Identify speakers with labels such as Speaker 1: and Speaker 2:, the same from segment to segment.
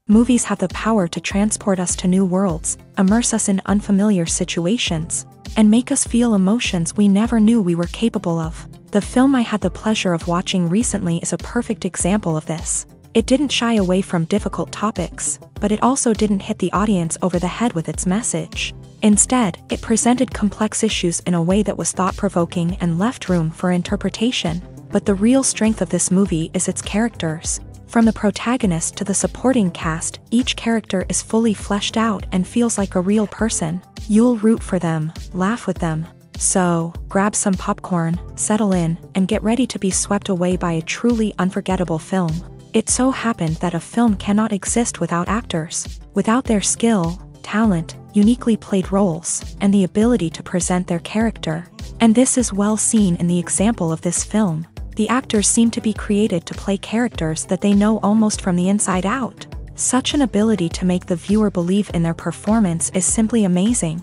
Speaker 1: Movies have the power to transport us to new worlds, immerse us in unfamiliar situations, and make us feel emotions we never knew we were capable of. The film I had the pleasure of watching recently is a perfect example of this. It didn't shy away from difficult topics, but it also didn't hit the audience over the head with its message. Instead, it presented complex issues in a way that was thought-provoking and left room for interpretation. But the real strength of this movie is its characters. From the protagonist to the supporting cast, each character is fully fleshed out and feels like a real person. You'll root for them, laugh with them. So, grab some popcorn, settle in, and get ready to be swept away by a truly unforgettable film. It so happened that a film cannot exist without actors. Without their skill, talent, uniquely played roles, and the ability to present their character. And this is well seen in the example of this film. The actors seem to be created to play characters that they know almost from the inside out. Such an ability to make the viewer believe in their performance is simply amazing.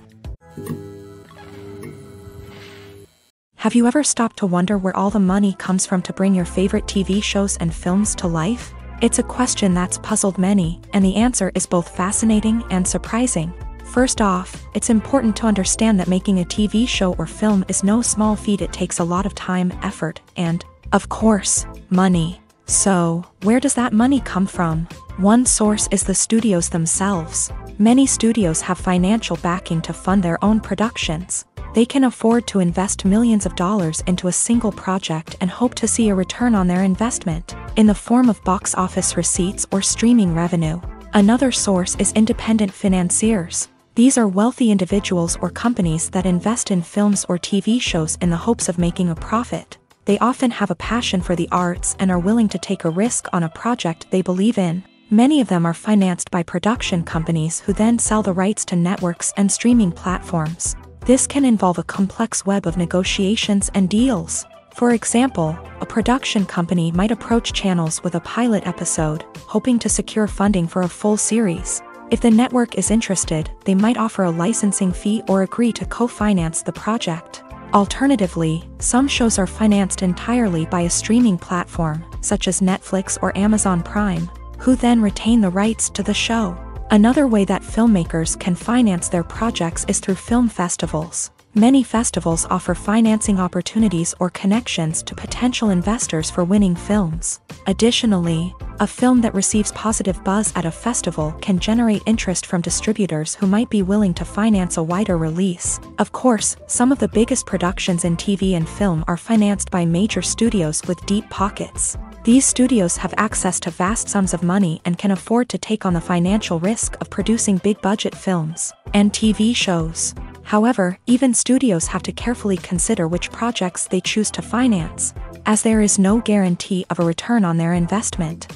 Speaker 1: Have you ever stopped to wonder where all the money comes from to bring your favorite TV shows and films to life? It's a question that's puzzled many, and the answer is both fascinating and surprising. First off, it's important to understand that making a TV show or film is no small feat. It takes a lot of time, effort, and, of course, money. So, where does that money come from? One source is the studios themselves. Many studios have financial backing to fund their own productions. They can afford to invest millions of dollars into a single project and hope to see a return on their investment, in the form of box office receipts or streaming revenue. Another source is independent financiers. These are wealthy individuals or companies that invest in films or TV shows in the hopes of making a profit. They often have a passion for the arts and are willing to take a risk on a project they believe in. Many of them are financed by production companies who then sell the rights to networks and streaming platforms. This can involve a complex web of negotiations and deals. For example, a production company might approach channels with a pilot episode, hoping to secure funding for a full series. If the network is interested, they might offer a licensing fee or agree to co-finance the project. Alternatively, some shows are financed entirely by a streaming platform, such as Netflix or Amazon Prime, who then retain the rights to the show. Another way that filmmakers can finance their projects is through film festivals. Many festivals offer financing opportunities or connections to potential investors for winning films. Additionally, a film that receives positive buzz at a festival can generate interest from distributors who might be willing to finance a wider release. Of course, some of the biggest productions in TV and film are financed by major studios with deep pockets. These studios have access to vast sums of money and can afford to take on the financial risk of producing big-budget films and TV shows. However, even studios have to carefully consider which projects they choose to finance, as there is no guarantee of a return on their investment.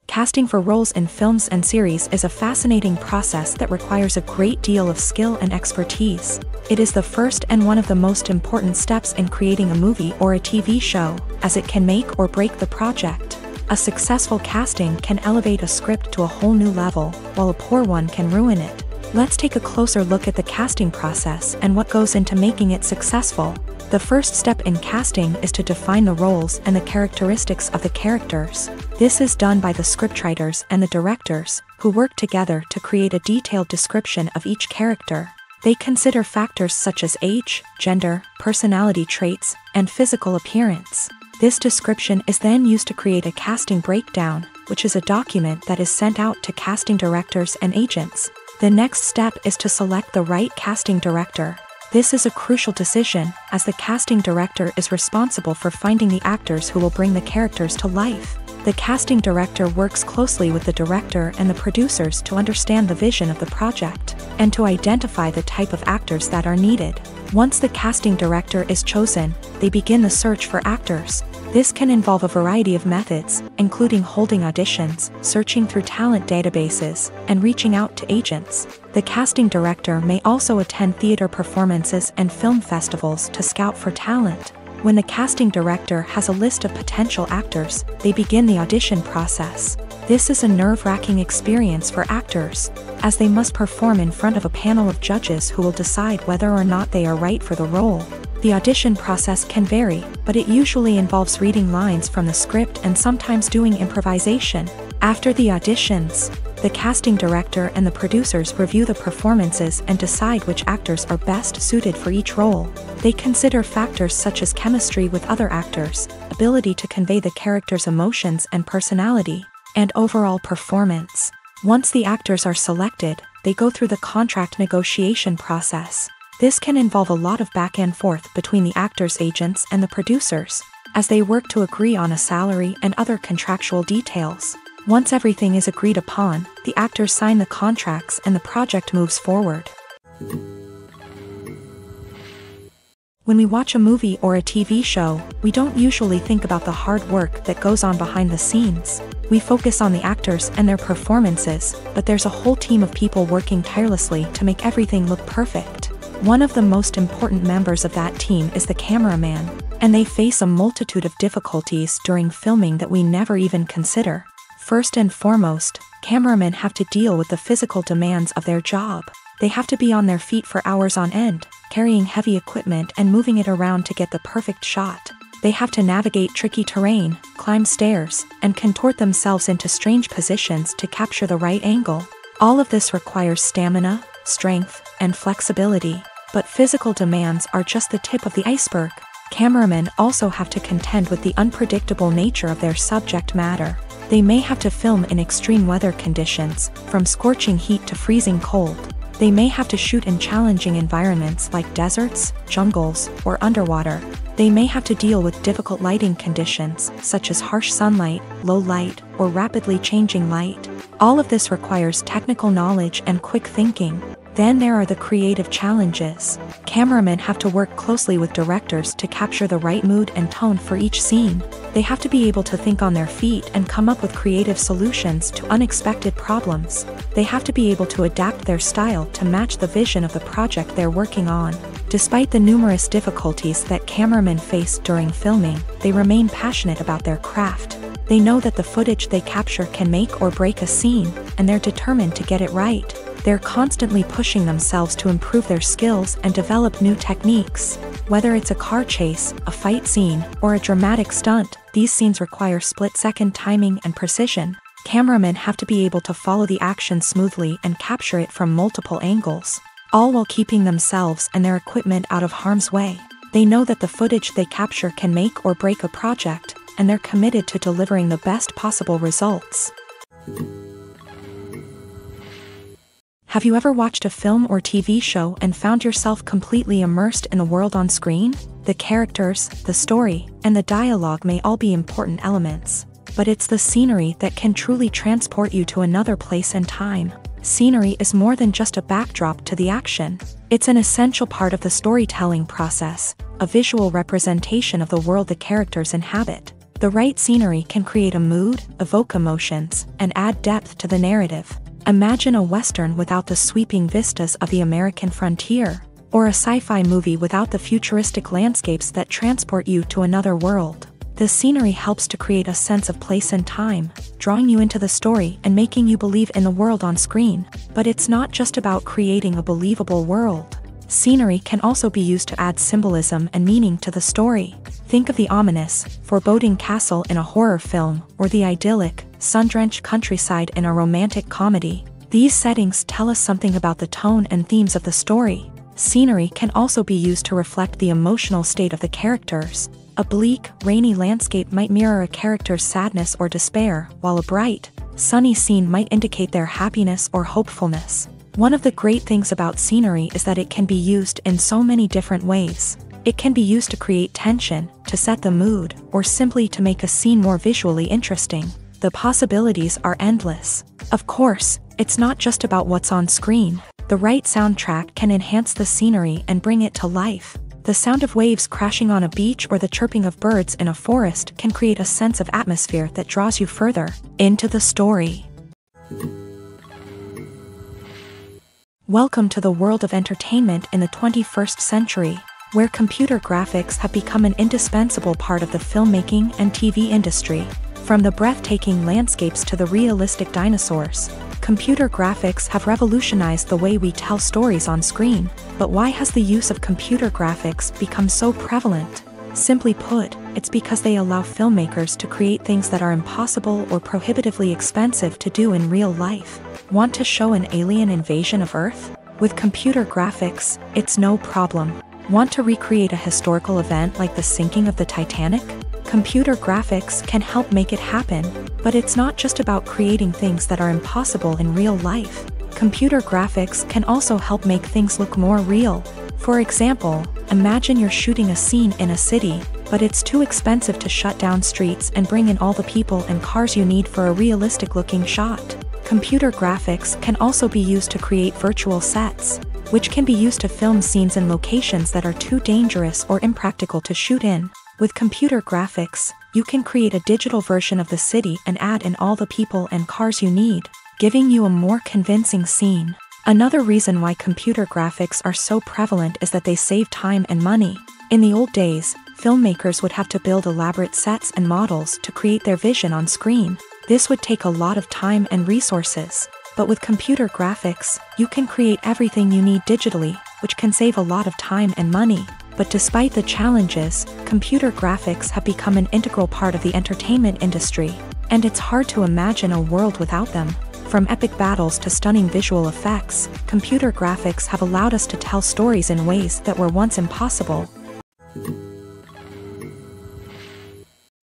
Speaker 1: Casting for roles in films and series is a fascinating process that requires a great deal of skill and expertise. It is the first and one of the most important steps in creating a movie or a TV show, as it can make or break the project. A successful casting can elevate a script to a whole new level, while a poor one can ruin it. Let's take a closer look at the casting process and what goes into making it successful. The first step in casting is to define the roles and the characteristics of the characters. This is done by the scriptwriters and the directors, who work together to create a detailed description of each character. They consider factors such as age, gender, personality traits, and physical appearance. This description is then used to create a casting breakdown, which is a document that is sent out to casting directors and agents. The next step is to select the right casting director. This is a crucial decision, as the casting director is responsible for finding the actors who will bring the characters to life. The casting director works closely with the director and the producers to understand the vision of the project, and to identify the type of actors that are needed. Once the casting director is chosen, they begin the search for actors. This can involve a variety of methods, including holding auditions, searching through talent databases, and reaching out to agents. The casting director may also attend theater performances and film festivals to scout for talent. When the casting director has a list of potential actors, they begin the audition process. This is a nerve-wracking experience for actors, as they must perform in front of a panel of judges who will decide whether or not they are right for the role. The audition process can vary, but it usually involves reading lines from the script and sometimes doing improvisation. After the auditions, the casting director and the producers review the performances and decide which actors are best suited for each role. They consider factors such as chemistry with other actors, ability to convey the character's emotions and personality, and overall performance. Once the actors are selected, they go through the contract negotiation process. This can involve a lot of back and forth between the actors' agents and the producers, as they work to agree on a salary and other contractual details. Once everything is agreed upon, the actors sign the contracts and the project moves forward. When we watch a movie or a TV show, we don't usually think about the hard work that goes on behind the scenes. We focus on the actors and their performances, but there's a whole team of people working tirelessly to make everything look perfect. One of the most important members of that team is the cameraman, and they face a multitude of difficulties during filming that we never even consider. First and foremost, cameramen have to deal with the physical demands of their job. They have to be on their feet for hours on end, carrying heavy equipment and moving it around to get the perfect shot. They have to navigate tricky terrain, climb stairs, and contort themselves into strange positions to capture the right angle. All of this requires stamina, strength, and flexibility. But physical demands are just the tip of the iceberg. Cameramen also have to contend with the unpredictable nature of their subject matter. They may have to film in extreme weather conditions, from scorching heat to freezing cold. They may have to shoot in challenging environments like deserts, jungles, or underwater. They may have to deal with difficult lighting conditions, such as harsh sunlight, low light, or rapidly changing light. All of this requires technical knowledge and quick thinking. Then there are the creative challenges. Cameramen have to work closely with directors to capture the right mood and tone for each scene. They have to be able to think on their feet and come up with creative solutions to unexpected problems. They have to be able to adapt their style to match the vision of the project they're working on. Despite the numerous difficulties that cameramen face during filming, they remain passionate about their craft. They know that the footage they capture can make or break a scene, and they're determined to get it right. They're constantly pushing themselves to improve their skills and develop new techniques. Whether it's a car chase, a fight scene, or a dramatic stunt, these scenes require split-second timing and precision. Cameramen have to be able to follow the action smoothly and capture it from multiple angles, all while keeping themselves and their equipment out of harm's way. They know that the footage they capture can make or break a project, and they're committed to delivering the best possible results. Have you ever watched a film or TV show and found yourself completely immersed in the world on screen? The characters, the story, and the dialogue may all be important elements, but it's the scenery that can truly transport you to another place and time. Scenery is more than just a backdrop to the action. It's an essential part of the storytelling process, a visual representation of the world the characters inhabit. The right scenery can create a mood, evoke emotions, and add depth to the narrative. Imagine a Western without the sweeping vistas of the American frontier, or a sci-fi movie without the futuristic landscapes that transport you to another world. The scenery helps to create a sense of place and time, drawing you into the story and making you believe in the world on screen. But it's not just about creating a believable world. Scenery can also be used to add symbolism and meaning to the story. Think of the ominous, foreboding castle in a horror film, or the idyllic, sun-drenched countryside in a romantic comedy. These settings tell us something about the tone and themes of the story. Scenery can also be used to reflect the emotional state of the characters. A bleak, rainy landscape might mirror a character's sadness or despair, while a bright, sunny scene might indicate their happiness or hopefulness. One of the great things about scenery is that it can be used in so many different ways. It can be used to create tension, to set the mood, or simply to make a scene more visually interesting. The possibilities are endless. Of course, it's not just about what's on screen. The right soundtrack can enhance the scenery and bring it to life. The sound of waves crashing on a beach or the chirping of birds in a forest can create a sense of atmosphere that draws you further into the story. Welcome to the world of entertainment in the 21st century, where computer graphics have become an indispensable part of the filmmaking and TV industry. From the breathtaking landscapes to the realistic dinosaurs, computer graphics have revolutionized the way we tell stories on screen. But why has the use of computer graphics become so prevalent? Simply put, it's because they allow filmmakers to create things that are impossible or prohibitively expensive to do in real life. Want to show an alien invasion of Earth? With computer graphics, it's no problem. Want to recreate a historical event like the sinking of the Titanic? Computer graphics can help make it happen, but it's not just about creating things that are impossible in real life. Computer graphics can also help make things look more real. For example, imagine you're shooting a scene in a city, but it's too expensive to shut down streets and bring in all the people and cars you need for a realistic-looking shot. Computer graphics can also be used to create virtual sets, which can be used to film scenes in locations that are too dangerous or impractical to shoot in. With computer graphics, you can create a digital version of the city and add in all the people and cars you need, giving you a more convincing scene. Another reason why computer graphics are so prevalent is that they save time and money. In the old days, filmmakers would have to build elaborate sets and models to create their vision on screen. This would take a lot of time and resources. But with computer graphics, you can create everything you need digitally, which can save a lot of time and money. But despite the challenges, computer graphics have become an integral part of the entertainment industry, and it's hard to imagine a world without them. From epic battles to stunning visual effects, computer graphics have allowed us to tell stories in ways that were once impossible.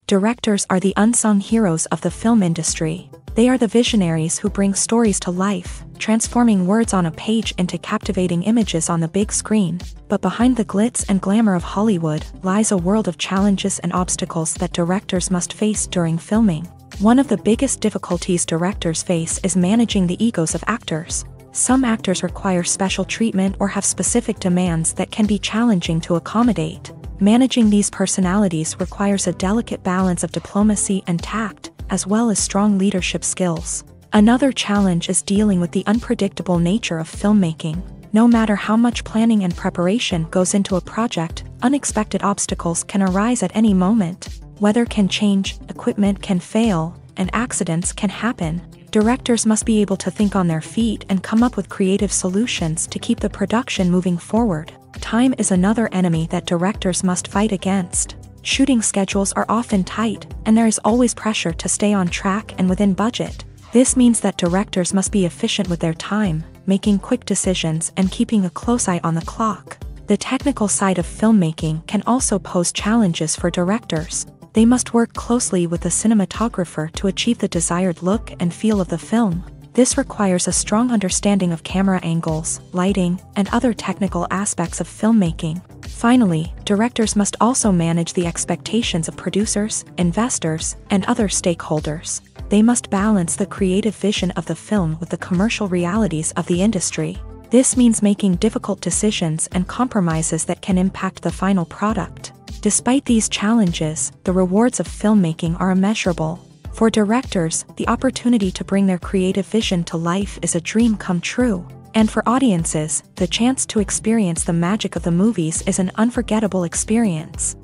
Speaker 1: Directors are the unsung heroes of the film industry. They are the visionaries who bring stories to life, transforming words on a page into captivating images on the big screen. But behind the glitz and glamour of Hollywood lies a world of challenges and obstacles that directors must face during filming. One of the biggest difficulties directors face is managing the egos of actors. Some actors require special treatment or have specific demands that can be challenging to accommodate. Managing these personalities requires a delicate balance of diplomacy and tact, as well as strong leadership skills. Another challenge is dealing with the unpredictable nature of filmmaking. No matter how much planning and preparation goes into a project, unexpected obstacles can arise at any moment. Weather can change, equipment can fail, and accidents can happen. Directors must be able to think on their feet and come up with creative solutions to keep the production moving forward. Time is another enemy that directors must fight against. Shooting schedules are often tight, and there is always pressure to stay on track and within budget. This means that directors must be efficient with their time, making quick decisions and keeping a close eye on the clock. The technical side of filmmaking can also pose challenges for directors. They must work closely with the cinematographer to achieve the desired look and feel of the film. This requires a strong understanding of camera angles, lighting, and other technical aspects of filmmaking. Finally, directors must also manage the expectations of producers, investors, and other stakeholders. They must balance the creative vision of the film with the commercial realities of the industry. This means making difficult decisions and compromises that can impact the final product. Despite these challenges, the rewards of filmmaking are immeasurable. For directors, the opportunity to bring their creative vision to life is a dream come true. And for audiences, the chance to experience the magic of the movies is an unforgettable experience.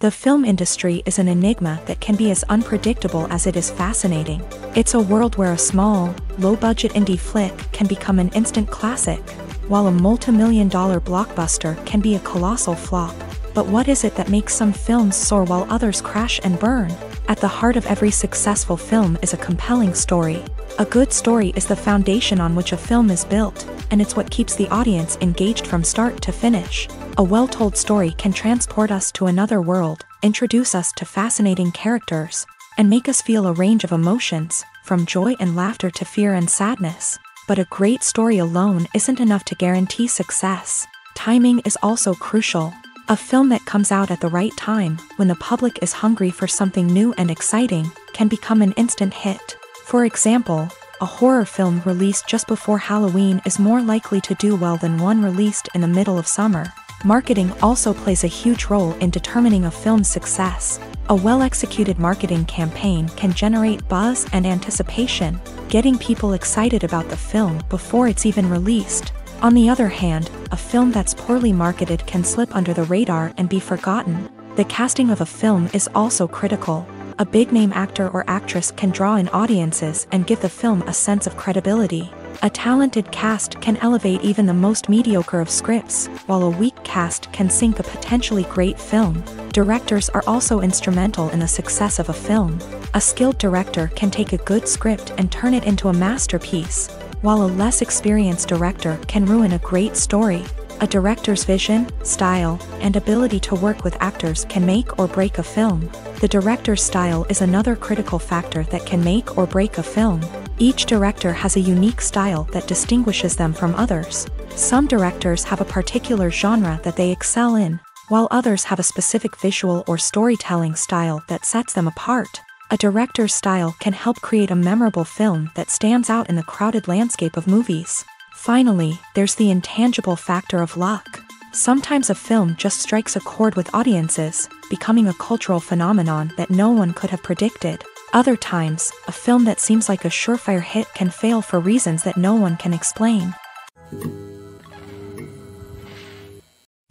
Speaker 1: The film industry is an enigma that can be as unpredictable as it is fascinating. It's a world where a small, low-budget indie flick can become an instant classic, while a multi-million-dollar blockbuster can be a colossal flop. But what is it that makes some films soar while others crash and burn? At the heart of every successful film is a compelling story. A good story is the foundation on which a film is built, and it's what keeps the audience engaged from start to finish. A well-told story can transport us to another world, introduce us to fascinating characters, and make us feel a range of emotions, from joy and laughter to fear and sadness. But a great story alone isn't enough to guarantee success. Timing is also crucial. A film that comes out at the right time, when the public is hungry for something new and exciting, can become an instant hit. For example, a horror film released just before Halloween is more likely to do well than one released in the middle of summer. Marketing also plays a huge role in determining a film's success. A well-executed marketing campaign can generate buzz and anticipation, getting people excited about the film before it's even released. On the other hand, a film that's poorly marketed can slip under the radar and be forgotten. The casting of a film is also critical. A big-name actor or actress can draw in audiences and give the film a sense of credibility. A talented cast can elevate even the most mediocre of scripts, while a weak cast can sink a potentially great film. Directors are also instrumental in the success of a film. A skilled director can take a good script and turn it into a masterpiece, while a less experienced director can ruin a great story. A director's vision, style, and ability to work with actors can make or break a film. The director's style is another critical factor that can make or break a film. Each director has a unique style that distinguishes them from others. Some directors have a particular genre that they excel in, while others have a specific visual or storytelling style that sets them apart. A director's style can help create a memorable film that stands out in the crowded landscape of movies. Finally, there's the intangible factor of luck. Sometimes a film just strikes a chord with audiences, becoming a cultural phenomenon that no one could have predicted. Other times, a film that seems like a surefire hit can fail for reasons that no one can explain.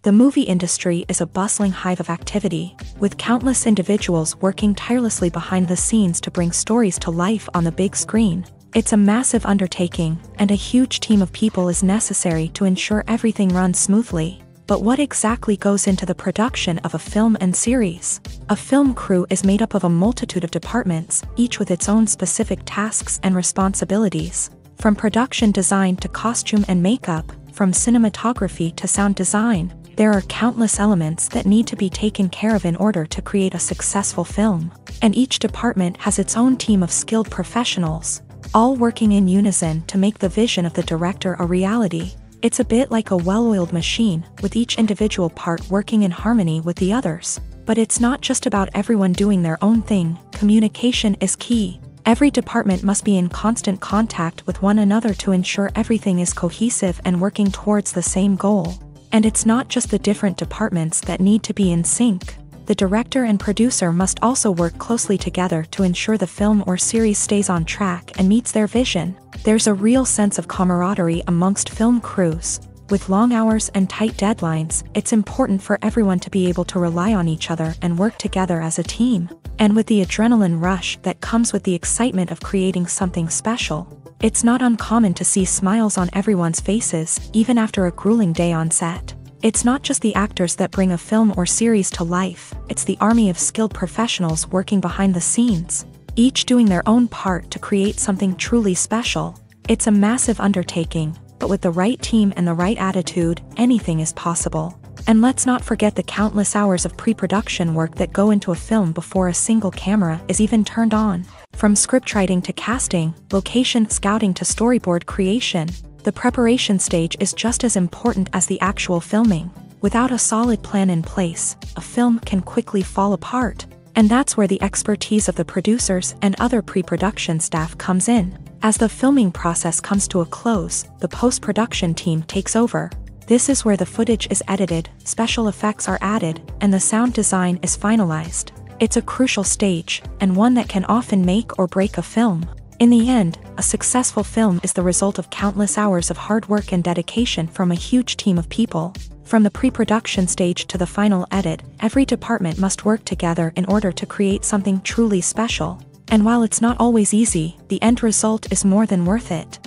Speaker 1: The movie industry is a bustling hive of activity, with countless individuals working tirelessly behind the scenes to bring stories to life on the big screen. It's a massive undertaking, and a huge team of people is necessary to ensure everything runs smoothly. But what exactly goes into the production of a film and series? A film crew is made up of a multitude of departments, each with its own specific tasks and responsibilities. From production design to costume and makeup, from cinematography to sound design, there are countless elements that need to be taken care of in order to create a successful film. And each department has its own team of skilled professionals, all working in unison to make the vision of the director a reality. It's a bit like a well-oiled machine, with each individual part working in harmony with the others. But it's not just about everyone doing their own thing. Communication is key. Every department must be in constant contact with one another to ensure everything is cohesive and working towards the same goal. And it's not just the different departments that need to be in sync. The director and producer must also work closely together to ensure the film or series stays on track and meets their vision. There's a real sense of camaraderie amongst film crews. With long hours and tight deadlines, it's important for everyone to be able to rely on each other and work together as a team. And with the adrenaline rush that comes with the excitement of creating something special, it's not uncommon to see smiles on everyone's faces, even after a grueling day on set. It's not just the actors that bring a film or series to life, it's the army of skilled professionals working behind the scenes, each doing their own part to create something truly special. It's a massive undertaking, but with the right team and the right attitude, anything is possible. And let's not forget the countless hours of pre-production work that go into a film before a single camera is even turned on. From scriptwriting to casting, location scouting to storyboard creation, the preparation stage is just as important as the actual filming. Without a solid plan in place, a film can quickly fall apart. And that's where the expertise of the producers and other pre-production staff comes in. As the filming process comes to a close, the post-production team takes over. This is where the footage is edited, special effects are added, and the sound design is finalized. It's a crucial stage, and one that can often make or break a film. In the end, a successful film is the result of countless hours of hard work and dedication from a huge team of people. From the pre-production stage to the final edit, every department must work together in order to create something truly special. And while it's not always easy, the end result is more than worth it.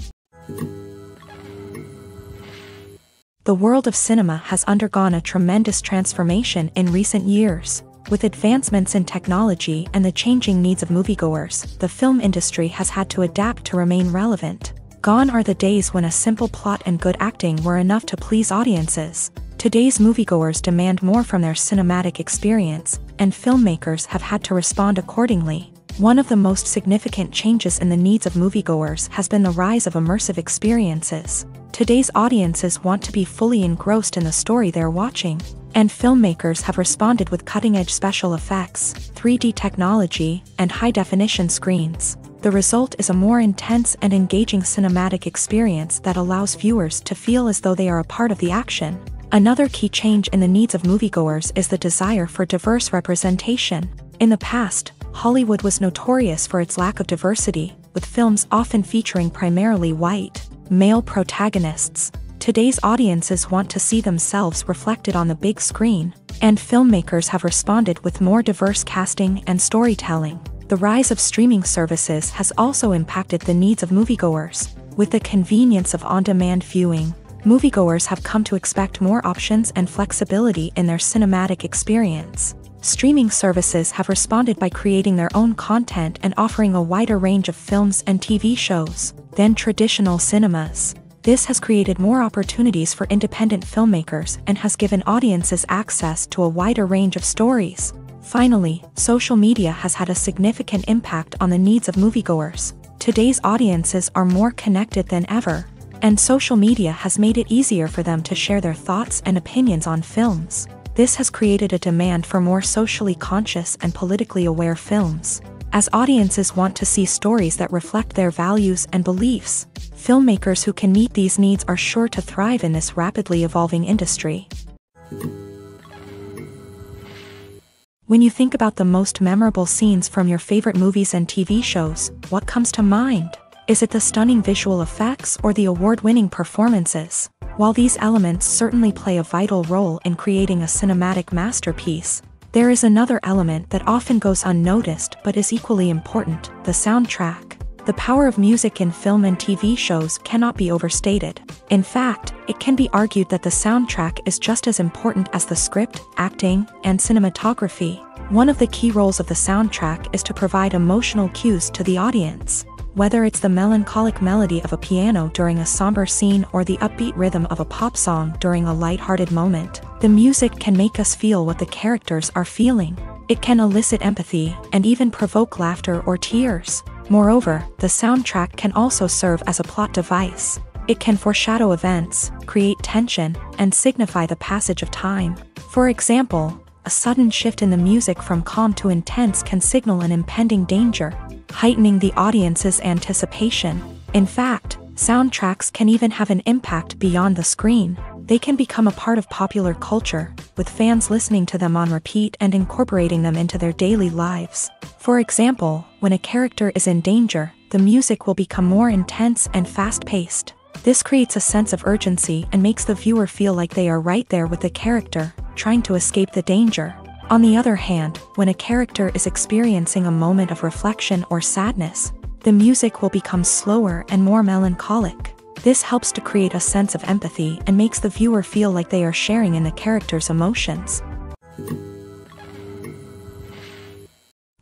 Speaker 1: The world of cinema has undergone a tremendous transformation in recent years. With advancements in technology and the changing needs of moviegoers, the film industry has had to adapt to remain relevant. Gone are the days when a simple plot and good acting were enough to please audiences. Today's moviegoers demand more from their cinematic experience, and filmmakers have had to respond accordingly. One of the most significant changes in the needs of moviegoers has been the rise of immersive experiences. Today's audiences want to be fully engrossed in the story they're watching, and filmmakers have responded with cutting-edge special effects, 3D technology, and high-definition screens. The result is a more intense and engaging cinematic experience that allows viewers to feel as though they are a part of the action. Another key change in the needs of moviegoers is the desire for diverse representation. In the past, Hollywood was notorious for its lack of diversity, with films often featuring primarily white, male protagonists. Today's audiences want to see themselves reflected on the big screen, and filmmakers have responded with more diverse casting and storytelling. The rise of streaming services has also impacted the needs of moviegoers. With the convenience of on-demand viewing, moviegoers have come to expect more options and flexibility in their cinematic experience. Streaming services have responded by creating their own content and offering a wider range of films and TV shows than traditional cinemas. This has created more opportunities for independent filmmakers and has given audiences access to a wider range of stories. Finally, social media has had a significant impact on the needs of moviegoers. Today's audiences are more connected than ever, and social media has made it easier for them to share their thoughts and opinions on films. This has created a demand for more socially conscious and politically aware films. As audiences want to see stories that reflect their values and beliefs, filmmakers who can meet these needs are sure to thrive in this rapidly evolving industry. When you think about the most memorable scenes from your favorite movies and TV shows, what comes to mind? Is it the stunning visual effects or the award-winning performances? While these elements certainly play a vital role in creating a cinematic masterpiece, there is another element that often goes unnoticed but is equally important: the soundtrack. The power of music in film and TV shows cannot be overstated. In fact, it can be argued that the soundtrack is just as important as the script, acting, and cinematography. One of the key roles of the soundtrack is to provide emotional cues to the audience. Whether it's the melancholic melody of a piano during a somber scene or the upbeat rhythm of a pop song during a lighthearted moment, the music can make us feel what the characters are feeling. It can elicit empathy and even provoke laughter or tears. Moreover, the soundtrack can also serve as a plot device. It can foreshadow events, create tension, and signify the passage of time. For example, a sudden shift in the music from calm to intense can signal an impending danger, heightening the audience's anticipation. In fact, soundtracks can even have an impact beyond the screen. They can become a part of popular culture, with fans listening to them on repeat and incorporating them into their daily lives. For example, when a character is in danger, the music will become more intense and fast-paced. This creates a sense of urgency and makes the viewer feel like they are right there with the character, trying to escape the danger. On the other hand, when a character is experiencing a moment of reflection or sadness, the music will become slower and more melancholic. This helps to create a sense of empathy and makes the viewer feel like they are sharing in the character's emotions.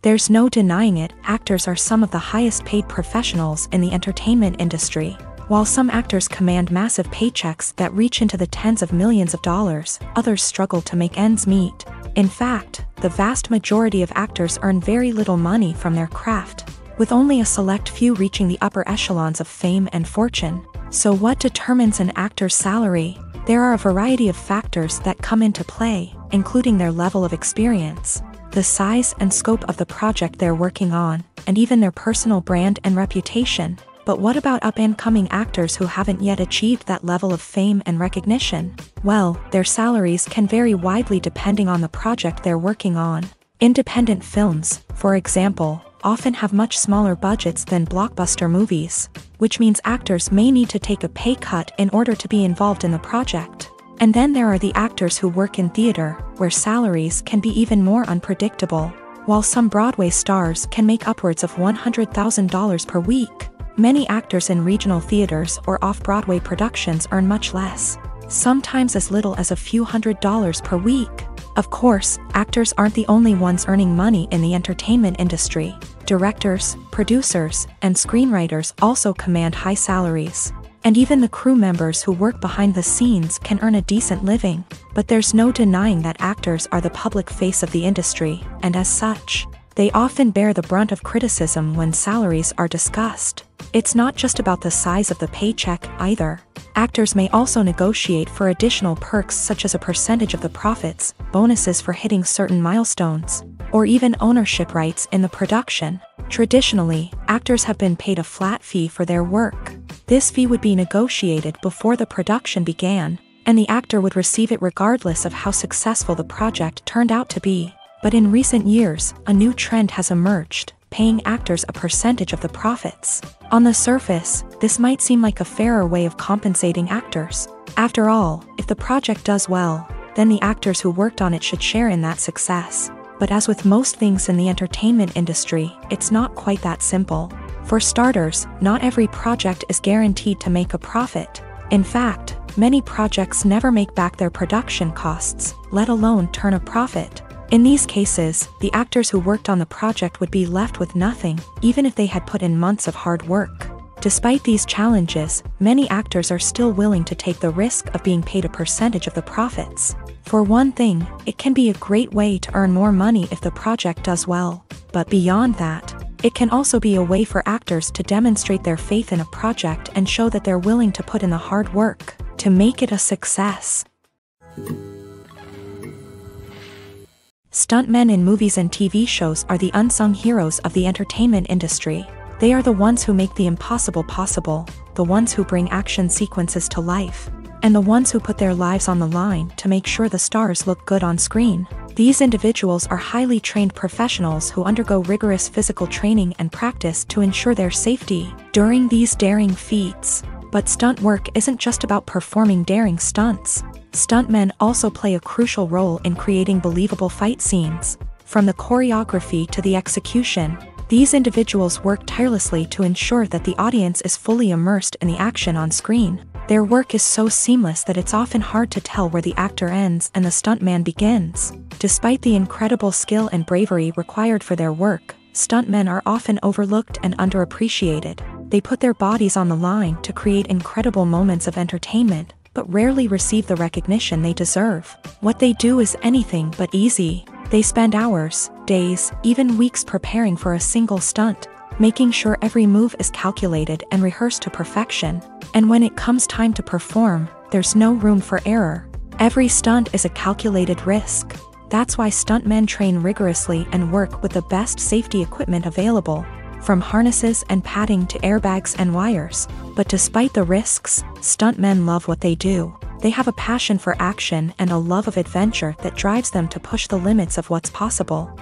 Speaker 1: There's no denying it, actors are some of the highest paid professionals in the entertainment industry. While some actors command massive paychecks that reach into the tens of millions of dollars, others struggle to make ends meet. In fact, the vast majority of actors earn very little money from their craft, with only a select few reaching the upper echelons of fame and fortune. So what determines an actor's salary? There are a variety of factors that come into play, including their level of experience, the size and scope of the project they're working on, and even their personal brand and reputation. But what about up-and-coming actors who haven't yet achieved that level of fame and recognition? Well, their salaries can vary widely depending on the project they're working on. Independent films, for example, often have much smaller budgets than blockbuster movies, which means actors may need to take a pay cut in order to be involved in the project. And then there are the actors who work in theater, where salaries can be even more unpredictable. While some Broadway stars can make upwards of $100,000 per week, many actors in regional theaters or off-Broadway productions earn much less, sometimes as little as a few $100s per week. Of course, actors aren't the only ones earning money in the entertainment industry. Directors, producers, and screenwriters also command high salaries. And even the crew members who work behind the scenes can earn a decent living. But there's no denying that actors are the public face of the industry, and as such, they often bear the brunt of criticism when salaries are discussed. It's not just about the size of the paycheck either. Actors may also negotiate for additional perks such as a percentage of the profits, bonuses for hitting certain milestones, or even ownership rights in the production. Traditionally, actors have been paid a flat fee for their work. This fee would be negotiated before the production began, and the actor would receive it regardless of how successful the project turned out to be. But in recent years, a new trend has emerged, paying actors a percentage of the profits. On the surface, this might seem like a fairer way of compensating actors. After all, if the project does well, then the actors who worked on it should share in that success. But as with most things in the entertainment industry, it's not quite that simple. For starters, not every project is guaranteed to make a profit. In fact, many projects never make back their production costs, let alone turn a profit. In these cases, the actors who worked on the project would be left with nothing, even if they had put in months of hard work. Despite these challenges, many actors are still willing to take the risk of being paid a percentage of the profits. For one thing, it can be a great way to earn more money if the project does well. But beyond that, it can also be a way for actors to demonstrate their faith in a project and show that they're willing to put in the hard work to make it a success. Stuntmen in movies and TV shows are the unsung heroes of the entertainment industry. They are the ones who make the impossible possible, the ones who bring action sequences to life, and the ones who put their lives on the line to make sure the stars look good on screen. These individuals are highly trained professionals who undergo rigorous physical training and practice to ensure their safety during these daring feats. But stunt work isn't just about performing daring stunts. Stuntmen also play a crucial role in creating believable fight scenes. From the choreography to the execution, these individuals work tirelessly to ensure that the audience is fully immersed in the action on screen. Their work is so seamless that it's often hard to tell where the actor ends and the stuntman begins. Despite the incredible skill and bravery required for their work, stuntmen are often overlooked and underappreciated. They put their bodies on the line to create incredible moments of entertainment, but rarely receive the recognition they deserve. What they do is anything but easy. They spend hours, days, even weeks preparing for a single stunt, making sure every move is calculated and rehearsed to perfection. And when it comes time to perform, there's no room for error. Every stunt is a calculated risk. That's why stuntmen train rigorously and work with the best safety equipment available, from harnesses and padding to airbags and wires. But despite the risks, stuntmen love what they do. They have a passion for action and a love of adventure that drives them to push the limits of what's possible.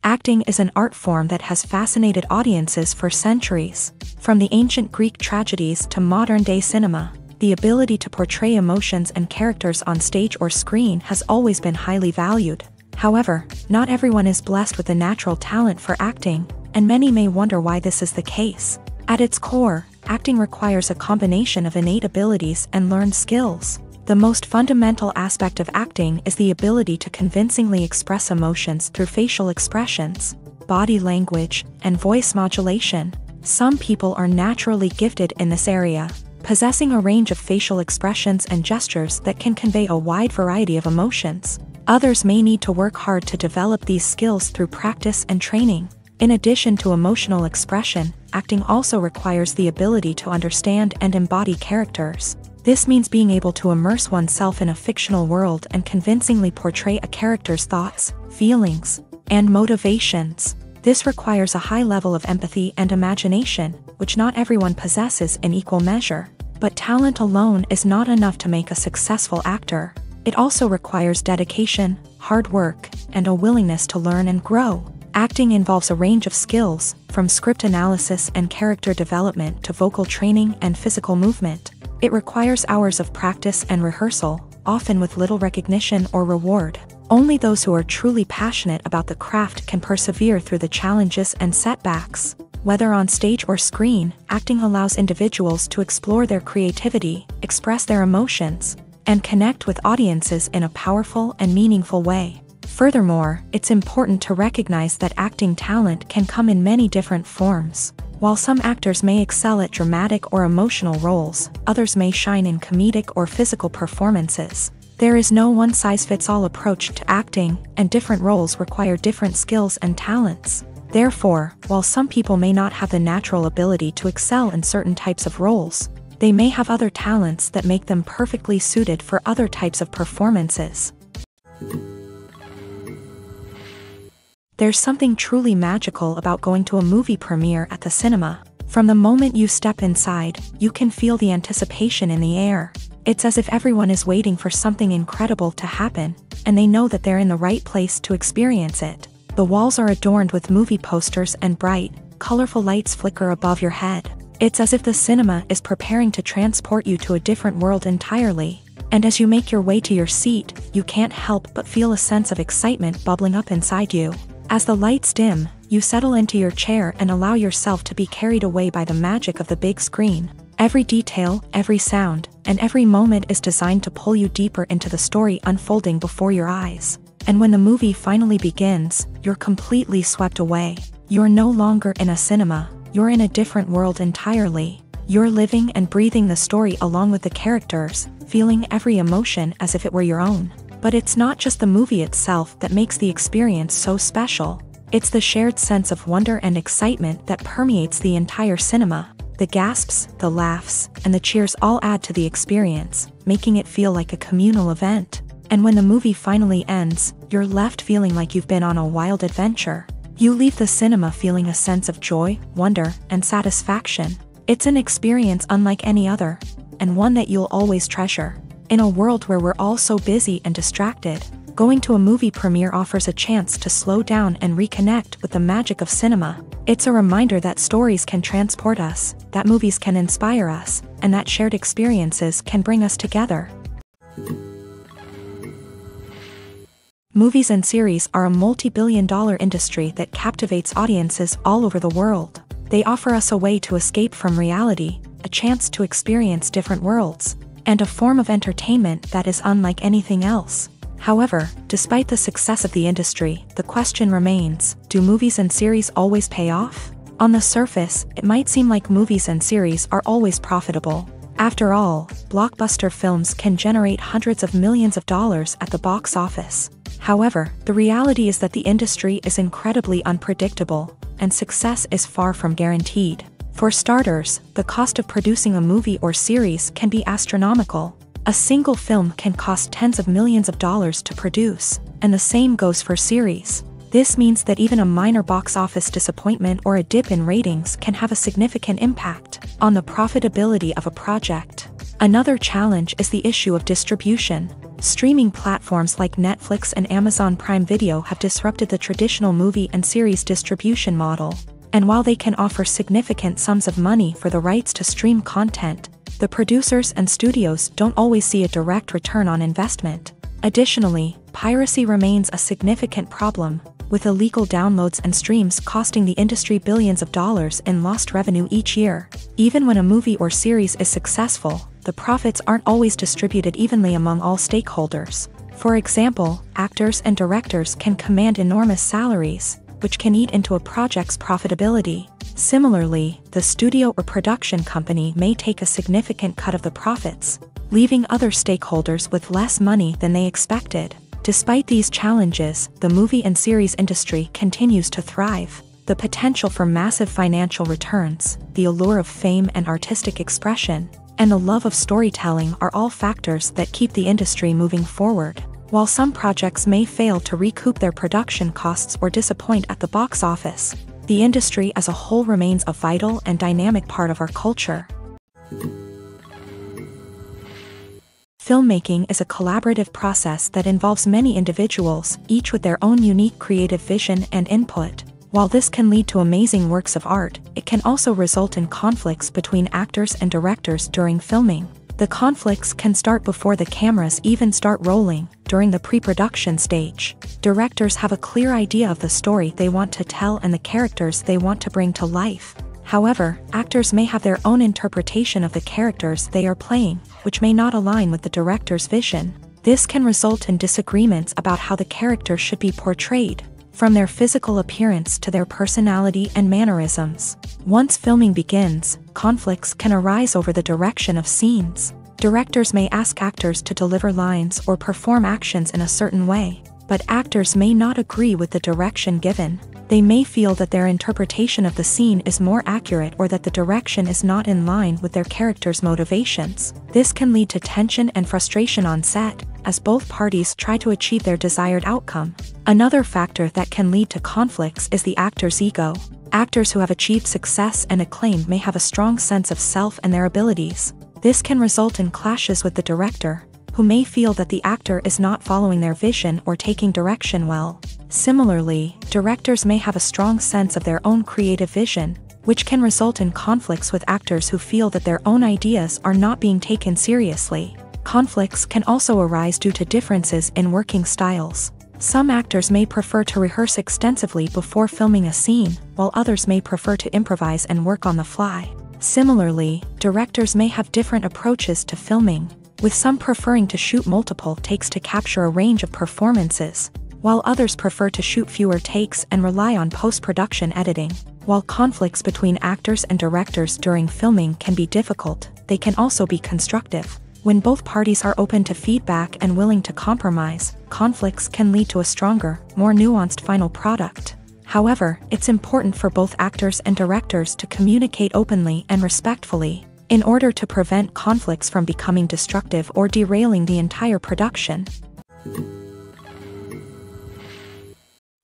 Speaker 1: Acting is an art form that has fascinated audiences for centuries. From the ancient Greek tragedies to modern-day cinema, the ability to portray emotions and characters on stage or screen has always been highly valued. However, not everyone is blessed with a natural talent for acting, and many may wonder why this is the case. At its core, acting requires a combination of innate abilities and learned skills. The most fundamental aspect of acting is the ability to convincingly express emotions through facial expressions, body language, and voice modulation. Some people are naturally gifted in this area, possessing a range of facial expressions and gestures that can convey a wide variety of emotions. Others may need to work hard to develop these skills through practice and training. In addition to emotional expression, acting also requires the ability to understand and embody characters. This means being able to immerse oneself in a fictional world and convincingly portray a character's thoughts, feelings, and motivations. This requires a high level of empathy and imagination, which not everyone possesses in equal measure. But talent alone is not enough to make a successful actor. It also requires dedication, hard work, and a willingness to learn and grow. Acting involves a range of skills, from script analysis and character development to vocal training and physical movement. It requires hours of practice and rehearsal, often with little recognition or reward. Only those who are truly passionate about the craft can persevere through the challenges and setbacks. Whether on stage or screen, acting allows individuals to explore their creativity, express their emotions, and connect with audiences in a powerful and meaningful way. Furthermore, it's important to recognize that acting talent can come in many different forms. While some actors may excel at dramatic or emotional roles, others may shine in comedic or physical performances. There is no one-size-fits-all approach to acting, and different roles require different skills and talents. Therefore, while some people may not have the natural ability to excel in certain types of roles, they may have other talents that make them perfectly suited for other types of performances. There's something truly magical about going to a movie premiere at the cinema. From the moment you step inside, you can feel the anticipation in the air. It's as if everyone is waiting for something incredible to happen, and they know that they're in the right place to experience it. The walls are adorned with movie posters and bright, colorful lights flicker above your head. It's as if the cinema is preparing to transport you to a different world entirely. And as you make your way to your seat, you can't help but feel a sense of excitement bubbling up inside you. As the lights dim, you settle into your chair and allow yourself to be carried away by the magic of the big screen. Every detail, every sound, and every moment is designed to pull you deeper into the story unfolding before your eyes. And when the movie finally begins, you're completely swept away. You're no longer in a cinema, you're in a different world entirely. You're living and breathing the story along with the characters, feeling every emotion as if it were your own. But it's not just the movie itself that makes the experience so special. It's the shared sense of wonder and excitement that permeates the entire cinema. The gasps, the laughs, and the cheers all add to the experience, making it feel like a communal event. And when the movie finally ends, you're left feeling like you've been on a wild adventure. You leave the cinema feeling a sense of joy, wonder, and satisfaction. It's an experience unlike any other, and one that you'll always treasure. In a world where we're all so busy and distracted, going to a movie premiere offers a chance to slow down and reconnect with the magic of cinema. It's a reminder that stories can transport us, that movies can inspire us, and that shared experiences can bring us together. Movies and series are a multi-billion-dollar industry that captivates audiences all over the world. They offer us a way to escape from reality, a chance to experience different worlds, and a form of entertainment that is unlike anything else. However, despite the success of the industry, the question remains, do movies and series always pay off? On the surface, it might seem like movies and series are always profitable. After all, blockbuster films can generate hundreds of millions of dollars at the box office. However, the reality is that the industry is incredibly unpredictable, and success is far from guaranteed. For starters, the cost of producing a movie or series can be astronomical. A single film can cost tens of millions of dollars to produce, and the same goes for series. This means that even a minor box office disappointment or a dip in ratings can have a significant impact on the profitability of a project. Another challenge is the issue of distribution. Streaming platforms like Netflix and Amazon Prime Video have disrupted the traditional movie and series distribution model. And while they can offer significant sums of money for the rights to stream content, the producers and studios don't always see a direct return on investment. Additionally, piracy remains a significant problem, with illegal downloads and streams costing the industry billions of dollars in lost revenue each year. Even when a movie or series is successful, the profits aren't always distributed evenly among all stakeholders. For example, actors and directors can command enormous salaries, which can eat into a project's profitability. Similarly, the studio or production company may take a significant cut of the profits, leaving other stakeholders with less money than they expected. Despite these challenges, the movie and series industry continues to thrive. The potential for massive financial returns, the allure of fame and artistic expression, and the love of storytelling are all factors that keep the industry moving forward. While some projects may fail to recoup their production costs or disappoint at the box office, the industry as a whole remains a vital and dynamic part of our culture. Filmmaking is a collaborative process that involves many individuals, each with their own unique creative vision and input. While this can lead to amazing works of art, it can also result in conflicts between actors and directors during filming. The conflicts can start before the cameras even start rolling, during the pre-production stage. Directors have a clear idea of the story they want to tell and the characters they want to bring to life. However, actors may have their own interpretation of the characters they are playing, which may not align with the director's vision. This can result in disagreements about how the character should be portrayed, from their physical appearance to their personality and mannerisms. Once filming begins, conflicts can arise over the direction of scenes. Directors may ask actors to deliver lines or perform actions in a certain way, but actors may not agree with the direction given. They may feel that their interpretation of the scene is more accurate or that the direction is not in line with their character's motivations. This can lead to tension and frustration on set, as both parties try to achieve their desired outcome. Another factor that can lead to conflicts is the actor's ego. Actors who have achieved success and acclaim may have a strong sense of self and their abilities. This can result in clashes with the director, who may feel that the actor is not following their vision or taking direction well. Similarly, directors may have a strong sense of their own creative vision, which can result in conflicts with actors who feel that their own ideas are not being taken seriously. Conflicts can also arise due to differences in working styles. Some actors may prefer to rehearse extensively before filming a scene, while others may prefer to improvise and work on the fly. Similarly, directors may have different approaches to filming, with some preferring to shoot multiple takes to capture a range of performances, while others prefer to shoot fewer takes and rely on post-production editing. While conflicts between actors and directors during filming can be difficult, they can also be constructive. When both parties are open to feedback and willing to compromise, conflicts can lead to a stronger, more nuanced final product. However, it's important for both actors and directors to communicate openly and respectfully, in order to prevent conflicts from becoming destructive or derailing the entire production.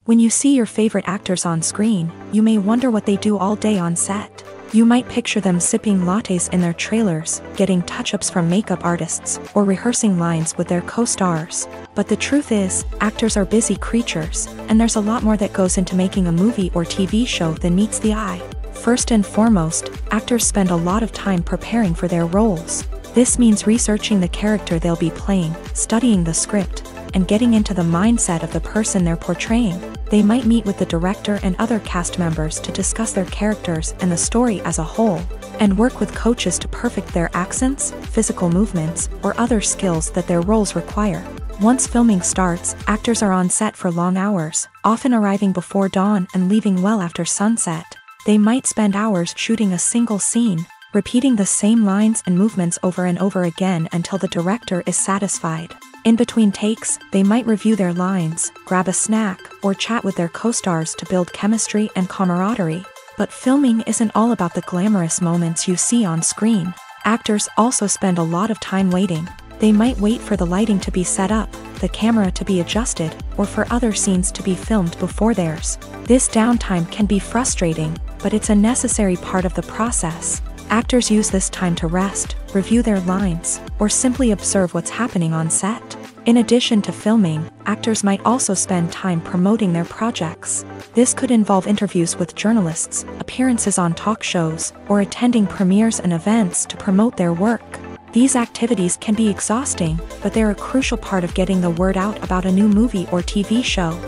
Speaker 1: When you see your favorite actors on screen, you may wonder what they do all day on set. You might picture them sipping lattes in their trailers, getting touch-ups from makeup artists, or rehearsing lines with their co-stars. But the truth is, actors are busy creatures, and there's a lot more that goes into making a movie or TV show than meets the eye. First and foremost, actors spend a lot of time preparing for their roles. This means researching the character they'll be playing, studying the script, and getting into the mindset of the person they're portraying. They might meet with the director and other cast members to discuss their characters and the story as a whole, and work with coaches to perfect their accents, physical movements, or other skills that their roles require. Once filming starts, actors are on set for long hours, often arriving before dawn and leaving well after sunset. They might spend hours shooting a single scene, repeating the same lines and movements over and over again until the director is satisfied. In between takes, they might review their lines, grab a snack, or chat with their co-stars to build chemistry and camaraderie. But filming isn't all about the glamorous moments you see on screen. Actors also spend a lot of time waiting. They might wait for the lighting to be set up, the camera to be adjusted, or for other scenes to be filmed before theirs. This downtime can be frustrating, but it's a necessary part of the process. Actors use this time to rest, review their lines, or simply observe what's happening on set. In addition to filming, actors might also spend time promoting their projects. This could involve interviews with journalists, appearances on talk shows, or attending premieres and events to promote their work. These activities can be exhausting, but they're a crucial part of getting the word out about a new movie or TV show.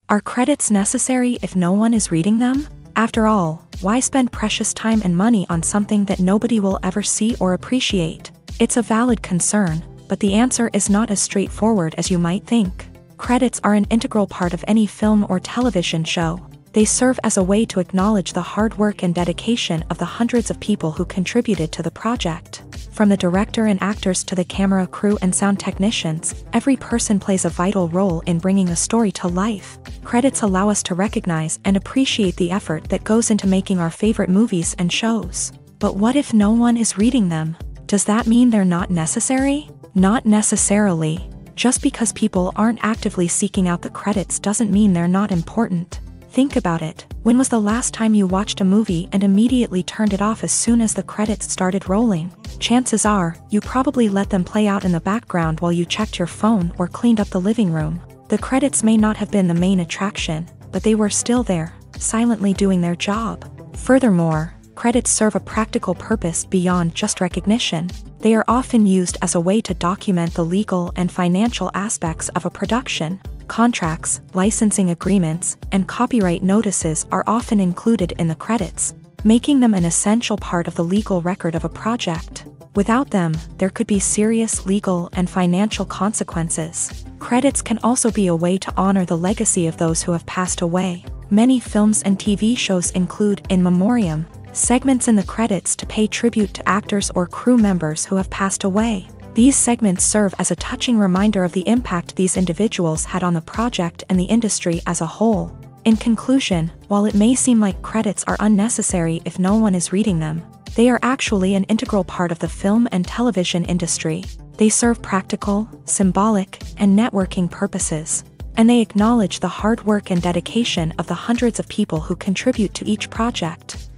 Speaker 1: Are credits necessary if no one is reading them? After all, why spend precious time and money on something that nobody will ever see or appreciate? It's a valid concern, but the answer is not as straightforward as you might think. Credits are an integral part of any film or television show. They serve as a way to acknowledge the hard work and dedication of the hundreds of people who contributed to the project. From the director and actors to the camera crew and sound technicians, every person plays a vital role in bringing a story to life. Credits allow us to recognize and appreciate the effort that goes into making our favorite movies and shows. But what if no one is reading them? Does that mean they're not necessary? Not necessarily. Just because people aren't actively seeking out the credits doesn't mean they're not important. Think about it. When was the last time you watched a movie and immediately turned it off as soon as the credits started rolling? Chances are, you probably let them play out in the background while you checked your phone or cleaned up the living room. The credits may not have been the main attraction, but they were still there, silently doing their job. Furthermore, credits serve a practical purpose beyond just recognition. They are often used as a way to document the legal and financial aspects of a production. Contracts, licensing agreements, and copyright notices are often included in the credits, making them an essential part of the legal record of a project. Without them, there could be serious legal and financial consequences. Credits can also be a way to honor the legacy of those who have passed away. Many films and TV shows include in memoriam segments in the credits to pay tribute to actors or crew members who have passed away. These segments serve as a touching reminder of the impact these individuals had on the project and the industry as a whole. In conclusion, while it may seem like credits are unnecessary if no one is reading them, they are actually an integral part of the film and television industry. They serve practical, symbolic, and networking purposes, and they acknowledge the hard work and dedication of the hundreds of people who contribute to each project.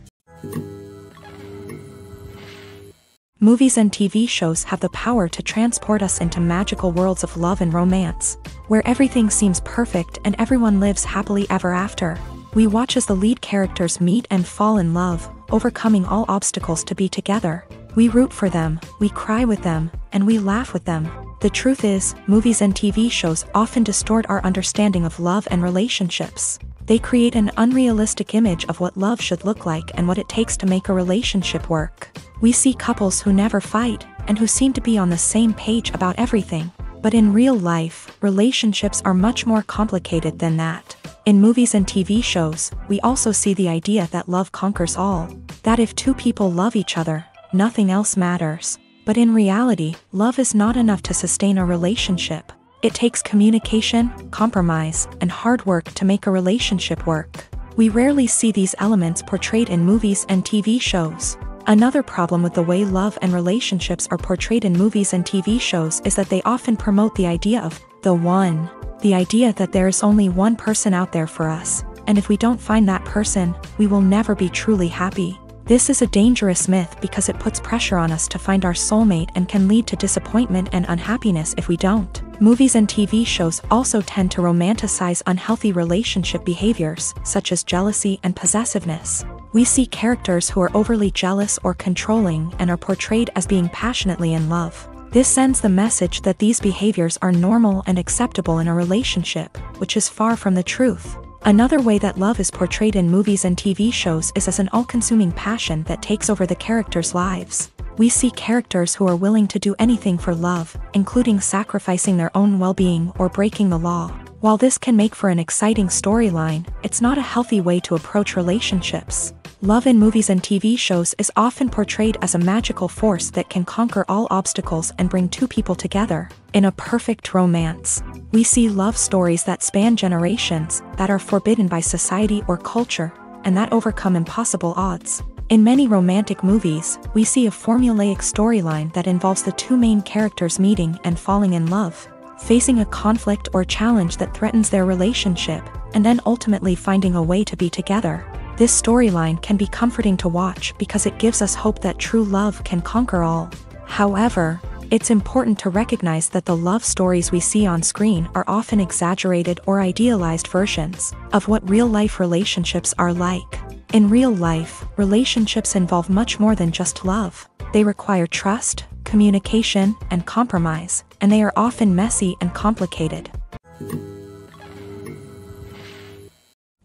Speaker 1: Movies and TV shows have the power to transport us into magical worlds of love and romance, where everything seems perfect and everyone lives happily ever after. We watch as the lead characters meet and fall in love, overcoming all obstacles to be together. We root for them, we cry with them, and we laugh with them. The truth is, movies and TV shows often distort our understanding of love and relationships. They create an unrealistic image of what love should look like and what it takes to make a relationship work. We see couples who never fight, and who seem to be on the same page about everything. But in real life, relationships are much more complicated than that. In movies and TV shows, we also see the idea that love conquers all. That if two people love each other, nothing else matters. But in reality, love is not enough to sustain a relationship. It takes communication, compromise, and hard work to make a relationship work. We rarely see these elements portrayed in movies and TV shows. Another problem with the way love and relationships are portrayed in movies and TV shows is that they often promote the idea of the one. The idea that there is only one person out there for us, and if we don't find that person, we will never be truly happy. This is a dangerous myth because it puts pressure on us to find our soulmate and can lead to disappointment and unhappiness if we don't. Movies and TV shows also tend to romanticize unhealthy relationship behaviors, such as jealousy and possessiveness. We see characters who are overly jealous or controlling and are portrayed as being passionately in love. This sends the message that these behaviors are normal and acceptable in a relationship, which is far from the truth. Another way that love is portrayed in movies and TV shows is as an all-consuming passion that takes over the characters' lives. We see characters who are willing to do anything for love, including sacrificing their own well-being or breaking the law. While this can make for an exciting storyline, it's not a healthy way to approach relationships. Love in movies and TV shows is often portrayed as a magical force that can conquer all obstacles and bring two people together. In a perfect romance, we see love stories that span generations, that are forbidden by society or culture, and that overcome impossible odds. In many romantic movies, we see a formulaic storyline that involves the two main characters meeting and falling in love, facing a conflict or challenge that threatens their relationship, and then ultimately finding a way to be together. This storyline can be comforting to watch because it gives us hope that true love can conquer all. However, it's important to recognize that the love stories we see on screen are often exaggerated or idealized versions of what real-life relationships are like. In real life, relationships involve much more than just love. They require trust, communication, and compromise, and they are often messy and complicated.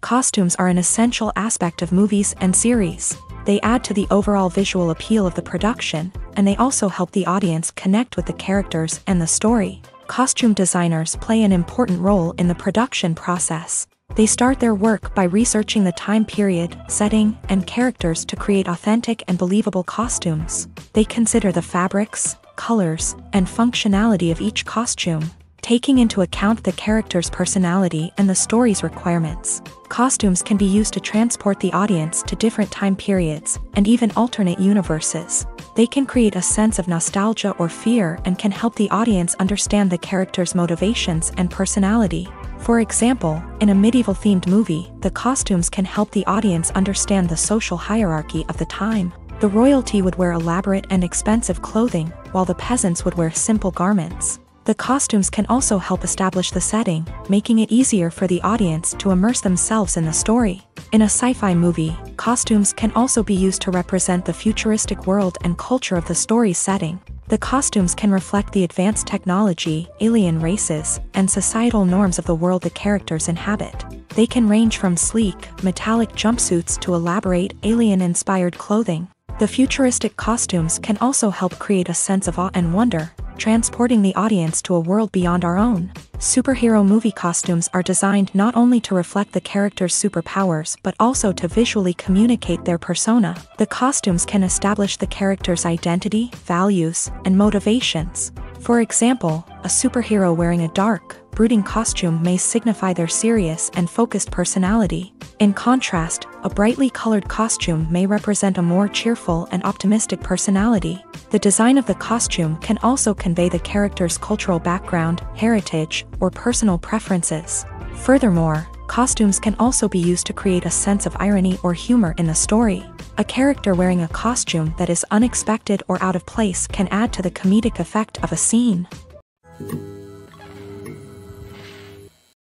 Speaker 1: Costumes are an essential aspect of movies and series. They add to the overall visual appeal of the production, and they also help the audience connect with the characters and the story. Costume designers play an important role in the production process. They start their work by researching the time period, setting, and characters to create authentic and believable costumes. They consider the fabrics, colors, and functionality of each costume, taking into account the character's personality and the story's requirements. Costumes can be used to transport the audience to different time periods, and even alternate universes. They can create a sense of nostalgia or fear and can help the audience understand the character's motivations and personality. For example, in a medieval-themed movie, the costumes can help the audience understand the social hierarchy of the time. The royalty would wear elaborate and expensive clothing, while the peasants would wear simple garments. The costumes can also help establish the setting, making it easier for the audience to immerse themselves in the story. In a sci-fi movie, costumes can also be used to represent the futuristic world and culture of the story's setting. The costumes can reflect the advanced technology, alien races, and societal norms of the world the characters inhabit. They can range from sleek, metallic jumpsuits to elaborate, alien-inspired clothing. The futuristic costumes can also help create a sense of awe and wonder, transporting the audience to a world beyond our own. Superhero movie costumes are designed not only to reflect the character's superpowers but also to visually communicate their persona. The costumes can establish the character's identity, values, and motivations. For example, a superhero wearing a dark, brooding costume may signify their serious and focused personality. In contrast, a brightly colored costume may represent a more cheerful and optimistic personality. The design of the costume can also convey the character's cultural background, heritage, or personal preferences. Furthermore, costumes can also be used to create a sense of irony or humor in the story. A character wearing a costume that is unexpected or out of place can add to the comedic effect of a scene.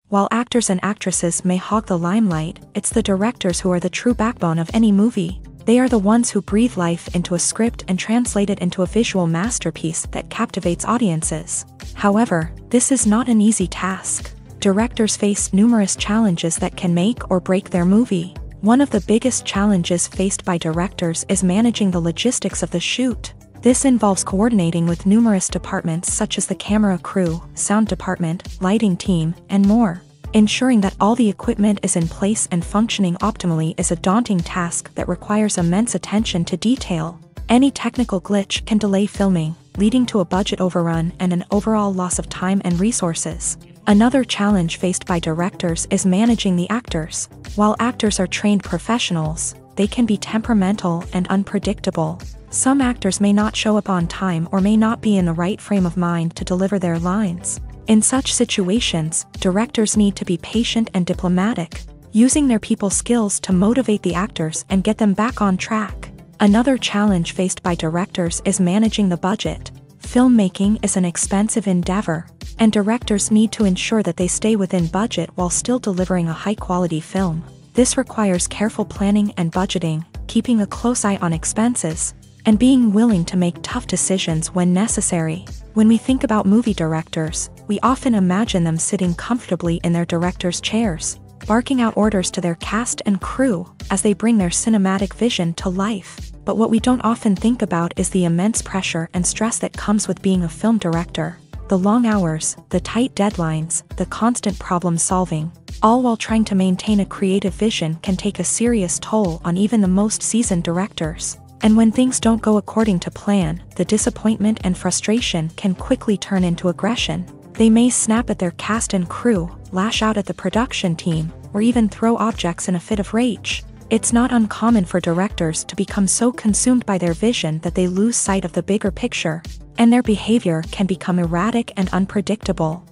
Speaker 1: While actors and actresses may hog the limelight, it's the directors who are the true backbone of any movie. They are the ones who breathe life into a script and translate it into a visual masterpiece that captivates audiences. However, this is not an easy task. Directors face numerous challenges that can make or break their movie. One of the biggest challenges faced by directors is managing the logistics of the shoot. This involves coordinating with numerous departments such as the camera crew, sound department, lighting team, and more. Ensuring that all the equipment is in place and functioning optimally is a daunting task that requires immense attention to detail. Any technical glitch can delay filming, leading to a budget overrun and an overall loss of time and resources. Another challenge faced by directors is managing the actors. While actors are trained professionals, they can be temperamental and unpredictable. Some actors may not show up on time or may not be in the right frame of mind to deliver their lines. In such situations, directors need to be patient and diplomatic, using their people skills to motivate the actors and get them back on track. Another challenge faced by directors is managing the budget. Filmmaking is an expensive endeavor, and directors need to ensure that they stay within budget while still delivering a high-quality film. This requires careful planning and budgeting, keeping a close eye on expenses, and being willing to make tough decisions when necessary. When we think about movie directors, we often imagine them sitting comfortably in their director's chairs, barking out orders to their cast and crew as they bring their cinematic vision to life. But what we don't often think about is the immense pressure and stress that comes with being a film director. The long hours, the tight deadlines, the constant problem solving, all while trying to maintain a creative vision can take a serious toll on even the most seasoned directors. And when things don't go according to plan, the disappointment and frustration can quickly turn into aggression. They may snap at their cast and crew, lash out at the production team, or even throw objects in a fit of rage. It's not uncommon for directors to become so consumed by their vision that they lose sight of the bigger picture, and their behavior can become erratic and unpredictable.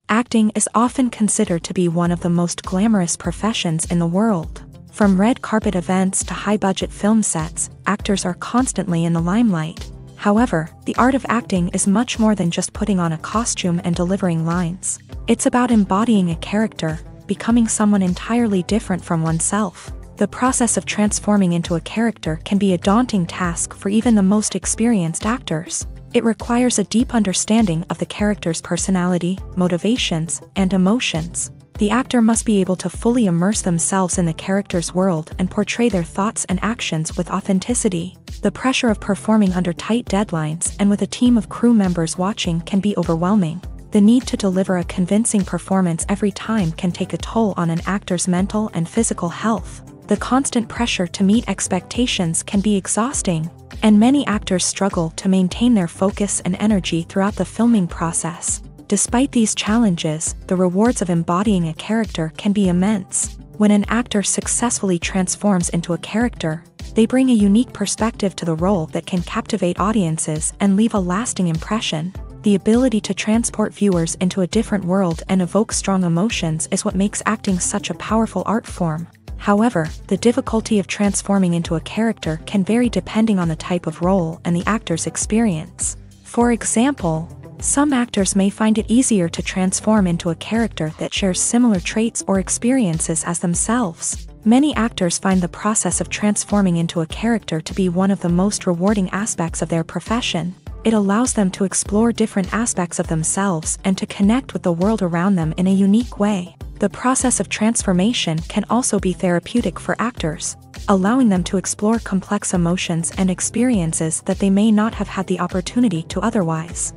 Speaker 1: Acting is often considered to be one of the most glamorous professions in the world. From red carpet events to high-budget film sets, actors are constantly in the limelight. However, the art of acting is much more than just putting on a costume and delivering lines. It's about embodying a character, becoming someone entirely different from oneself. The process of transforming into a character can be a daunting task for even the most experienced actors. It requires a deep understanding of the character's personality, motivations, and emotions. The actor must be able to fully immerse themselves in the character's world and portray their thoughts and actions with authenticity. The pressure of performing under tight deadlines and with a team of crew members watching can be overwhelming. The need to deliver a convincing performance every time can take a toll on an actor's mental and physical health. The constant pressure to meet expectations can be exhausting, and many actors struggle to maintain their focus and energy throughout the filming process. Despite these challenges, the rewards of embodying a character can be immense. When an actor successfully transforms into a character, they bring a unique perspective to the role that can captivate audiences and leave a lasting impression. The ability to transport viewers into a different world and evoke strong emotions is what makes acting such a powerful art form. However, the difficulty of transforming into a character can vary depending on the type of role and the actor's experience. For example, some actors may find it easier to transform into a character that shares similar traits or experiences as themselves. Many actors find the process of transforming into a character to be one of the most rewarding aspects of their profession. It allows them to explore different aspects of themselves and to connect with the world around them in a unique way. The process of transformation can also be therapeutic for actors, allowing them to explore complex emotions and experiences that they may not have had the opportunity to otherwise.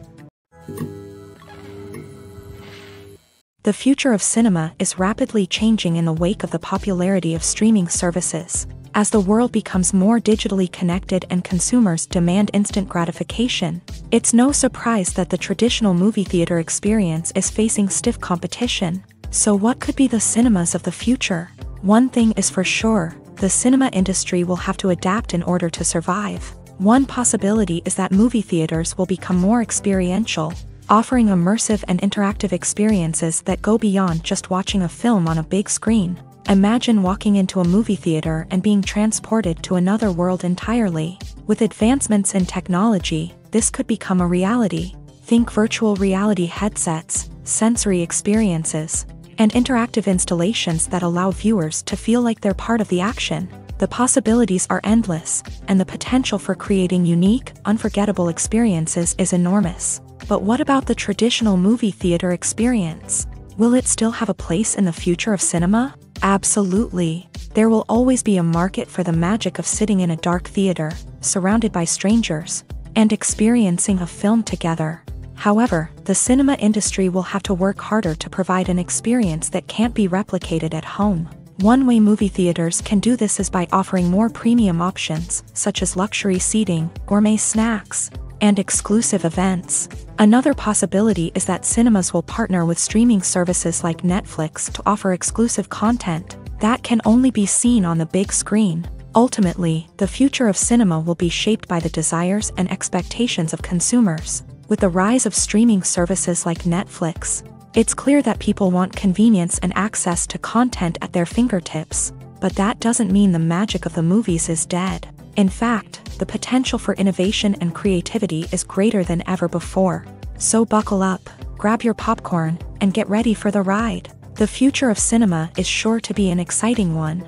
Speaker 1: The future of cinema is rapidly changing in the wake of the popularity of streaming services. As the world becomes more digitally connected and consumers demand instant gratification, it's no surprise that the traditional movie theater experience is facing stiff competition. So what could be the cinemas of the future? One thing is for sure, the cinema industry will have to adapt in order to survive. One possibility is that movie theaters will become more experiential, offering immersive and interactive experiences that go beyond just watching a film on a big screen. Imagine walking into a movie theater and being transported to another world entirely. With advancements in technology, this could become a reality. Think virtual reality headsets, sensory experiences, and interactive installations that allow viewers to feel like they're part of the action. The possibilities are endless, and the potential for creating unique, unforgettable experiences is enormous. But what about the traditional movie theater experience? Will it still have a place in the future of cinema? Absolutely. There will always be a market for the magic of sitting in a dark theater, surrounded by strangers, and experiencing a film together. However, the cinema industry will have to work harder to provide an experience that can't be replicated at home. One way movie theaters can do this is by offering more premium options, such as luxury seating, gourmet snacks, and exclusive events. Another possibility is that cinemas will partner with streaming services like Netflix to offer exclusive content that can only be seen on the big screen. Ultimately, the future of cinema will be shaped by the desires and expectations of consumers. With the rise of streaming services like Netflix, it's clear that people want convenience and access to content at their fingertips. But that doesn't mean the magic of the movies is dead. In fact, the potential for innovation and creativity is greater than ever before. So buckle up, grab your popcorn, and get ready for the ride. The future of cinema is sure to be an exciting one.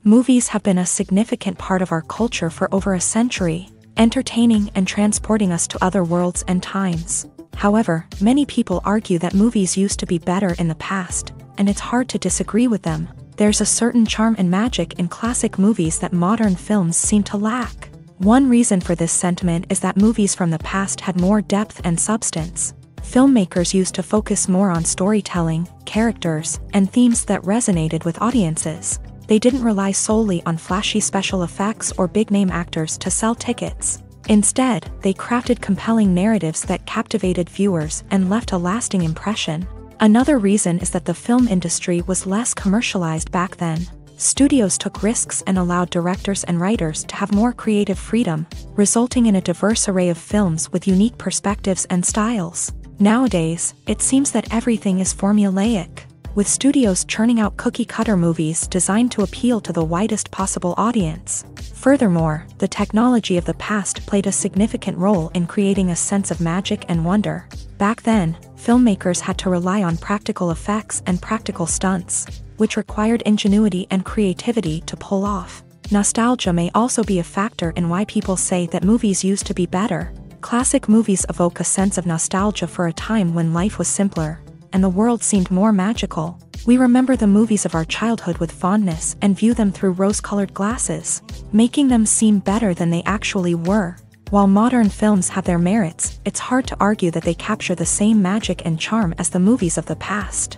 Speaker 1: Movies have been a significant part of our culture for over a century, entertaining and transporting us to other worlds and times. However, many people argue that movies used to be better in the past, and it's hard to disagree with them. There's a certain charm and magic in classic movies that modern films seem to lack. One reason for this sentiment is that movies from the past had more depth and substance. Filmmakers used to focus more on storytelling, characters, and themes that resonated with audiences. They didn't rely solely on flashy special effects or big-name actors to sell tickets. Instead, they crafted compelling narratives that captivated viewers and left a lasting impression. Another reason is that the film industry was less commercialized back then. Studios took risks and allowed directors and writers to have more creative freedom, resulting in a diverse array of films with unique perspectives and styles. Nowadays, it seems that everything is formulaic, with studios churning out cookie-cutter movies designed to appeal to the widest possible audience. Furthermore, the technology of the past played a significant role in creating a sense of magic and wonder. Back then, filmmakers had to rely on practical effects and practical stunts, which required ingenuity and creativity to pull off. Nostalgia may also be a factor in why people say that movies used to be better. Classic movies evoke a sense of nostalgia for a time when life was simpler, and the world seemed more magical. We remember the movies of our childhood with fondness and view them through rose-colored glasses, making them seem better than they actually were. While modern films have their merits, it's hard to argue that they capture the same magic and charm as the movies of the past.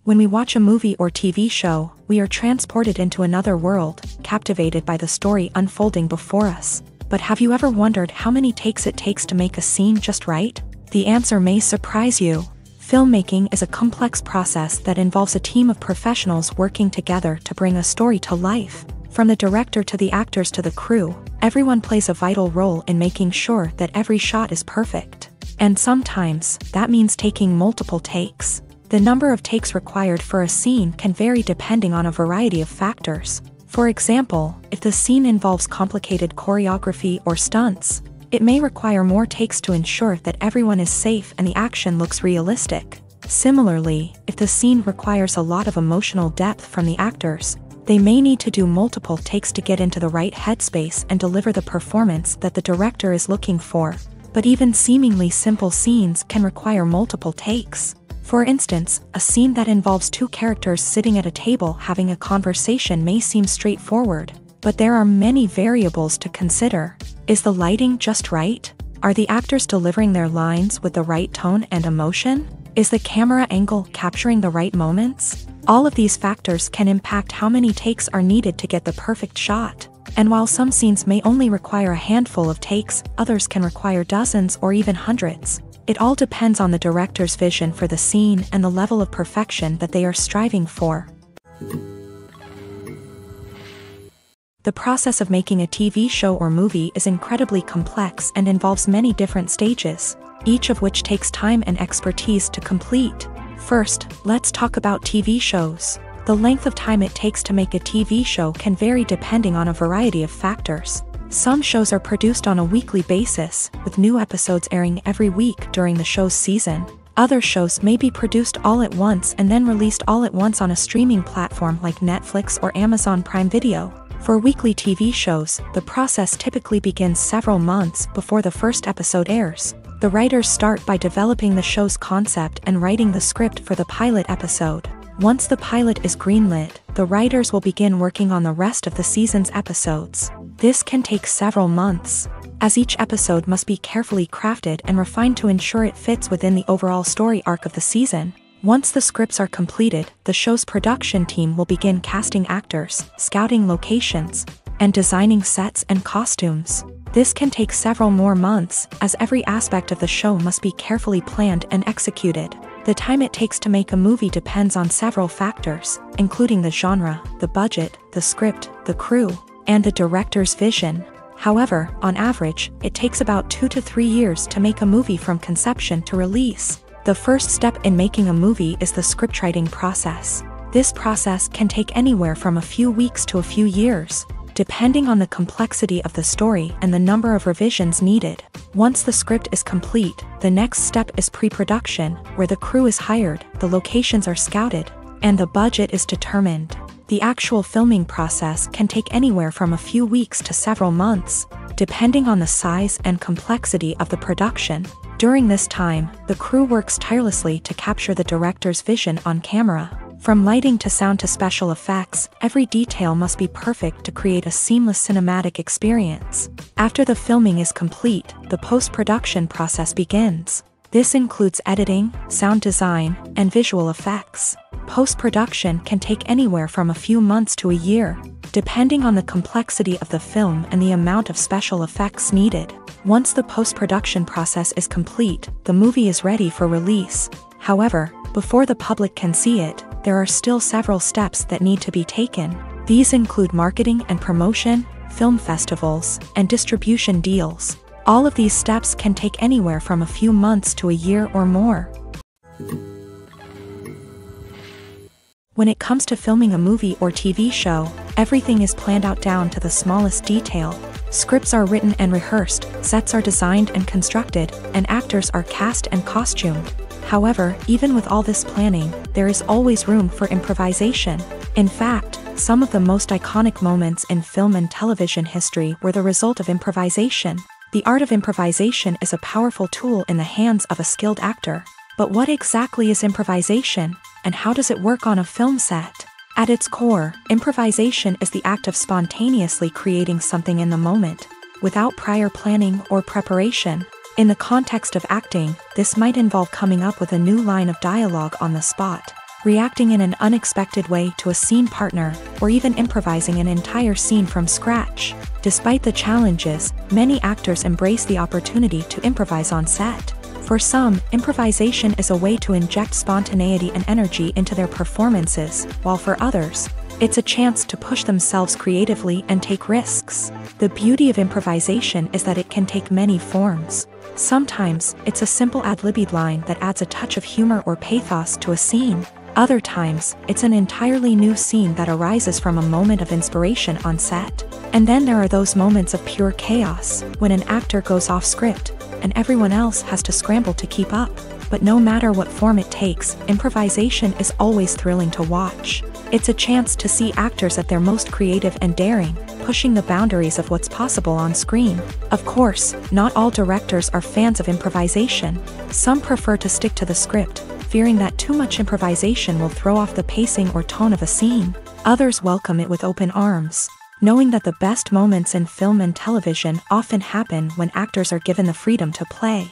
Speaker 1: When we watch a movie or TV show, we are transported into another world, captivated by the story unfolding before us. But have you ever wondered how many takes it takes to make a scene just right? The answer may surprise you. Filmmaking is a complex process that involves a team of professionals working together to bring a story to life. From the director to the actors to the crew, everyone plays a vital role in making sure that every shot is perfect. And sometimes, that means taking multiple takes. The number of takes required for a scene can vary depending on a variety of factors. For example, if the scene involves complicated choreography or stunts, it may require more takes to ensure that everyone is safe and the action looks realistic. Similarly, if the scene requires a lot of emotional depth from the actors, they may need to do multiple takes to get into the right headspace and deliver the performance that the director is looking for. But even seemingly simple scenes can require multiple takes. For instance, a scene that involves two characters sitting at a table having a conversation may seem straightforward, but there are many variables to consider. Is the lighting just right? Are the actors delivering their lines with the right tone and emotion? Is the camera angle capturing the right moments? All of these factors can impact how many takes are needed to get the perfect shot. And while some scenes may only require a handful of takes, others can require dozens or even hundreds. It all depends on the director's vision for the scene and the level of perfection that they are striving for. The process of making a TV show or movie is incredibly complex and involves many different stages, each of which takes time and expertise to complete. First, let's talk about TV shows. The length of time it takes to make a TV show can vary depending on a variety of factors. Some shows are produced on a weekly basis, with new episodes airing every week during the show's season. Other shows may be produced all at once and then released all at once on a streaming platform like Netflix or Amazon Prime Video. For weekly TV shows, the process typically begins several months before the first episode airs. The writers start by developing the show's concept and writing the script for the pilot episode. Once the pilot is greenlit, the writers will begin working on the rest of the season's episodes. This can take several months, as each episode must be carefully crafted and refined to ensure it fits within the overall story arc of the season. Once the scripts are completed, the show's production team will begin casting actors, scouting locations, and designing sets and costumes. This can take several more months, as every aspect of the show must be carefully planned and executed. The time it takes to make a movie depends on several factors, including the genre, the budget, the script, the crew, and the director's vision. However, on average, it takes about 2 to 3 years to make a movie from conception to release. The first step in making a movie is the scriptwriting process. This process can take anywhere from a few weeks to a few years, depending on the complexity of the story and the number of revisions needed. Once the script is complete, the next step is pre-production, where the crew is hired, the locations are scouted, and the budget is determined. The actual filming process can take anywhere from a few weeks to several months, depending on the size and complexity of the production. During this time, the crew works tirelessly to capture the director's vision on camera. From lighting to sound to special effects, every detail must be perfect to create a seamless cinematic experience. After the filming is complete, the post-production process begins. This includes editing, sound design, and visual effects. Post-production can take anywhere from a few months to a year, depending on the complexity of the film and the amount of special effects needed. Once the post-production process is complete, the movie is ready for release. However, before the public can see it, there are still several steps that need to be taken. These include marketing and promotion, film festivals, and distribution deals. All of these steps can take anywhere from a few months to a year or more. When it comes to filming a movie or TV show, everything is planned out down to the smallest detail. Scripts are written and rehearsed, sets are designed and constructed, and actors are cast and costumed. However, even with all this planning, there is always room for improvisation. In fact, some of the most iconic moments in film and television history were the result of improvisation. The art of improvisation is a powerful tool in the hands of a skilled actor. But what exactly is improvisation, and how does it work on a film set? At its core, improvisation is the act of spontaneously creating something in the moment, without prior planning or preparation. In the context of acting, this might involve coming up with a new line of dialogue on the spot, reacting in an unexpected way to a scene partner, or even improvising an entire scene from scratch. Despite the challenges, many actors embrace the opportunity to improvise on set. For some, improvisation is a way to inject spontaneity and energy into their performances, while for others, It's a chance to push themselves creatively and take risks. The beauty of improvisation is that it can take many forms. Sometimes, it's a simple ad-libbed line that adds a touch of humor or pathos to a scene. Other times, it's an entirely new scene that arises from a moment of inspiration on set. And then there are those moments of pure chaos, when an actor goes off script, and everyone else has to scramble to keep up. But no matter what form it takes, improvisation is always thrilling to watch. It's a chance to see actors at their most creative and daring, pushing the boundaries of what's possible on screen. Of course, not all directors are fans of improvisation. Some prefer to stick to the script, fearing that too much improvisation will throw off the pacing or tone of a scene. Others welcome it with open arms, knowing that the best moments in film and television often happen when actors are given the freedom to play.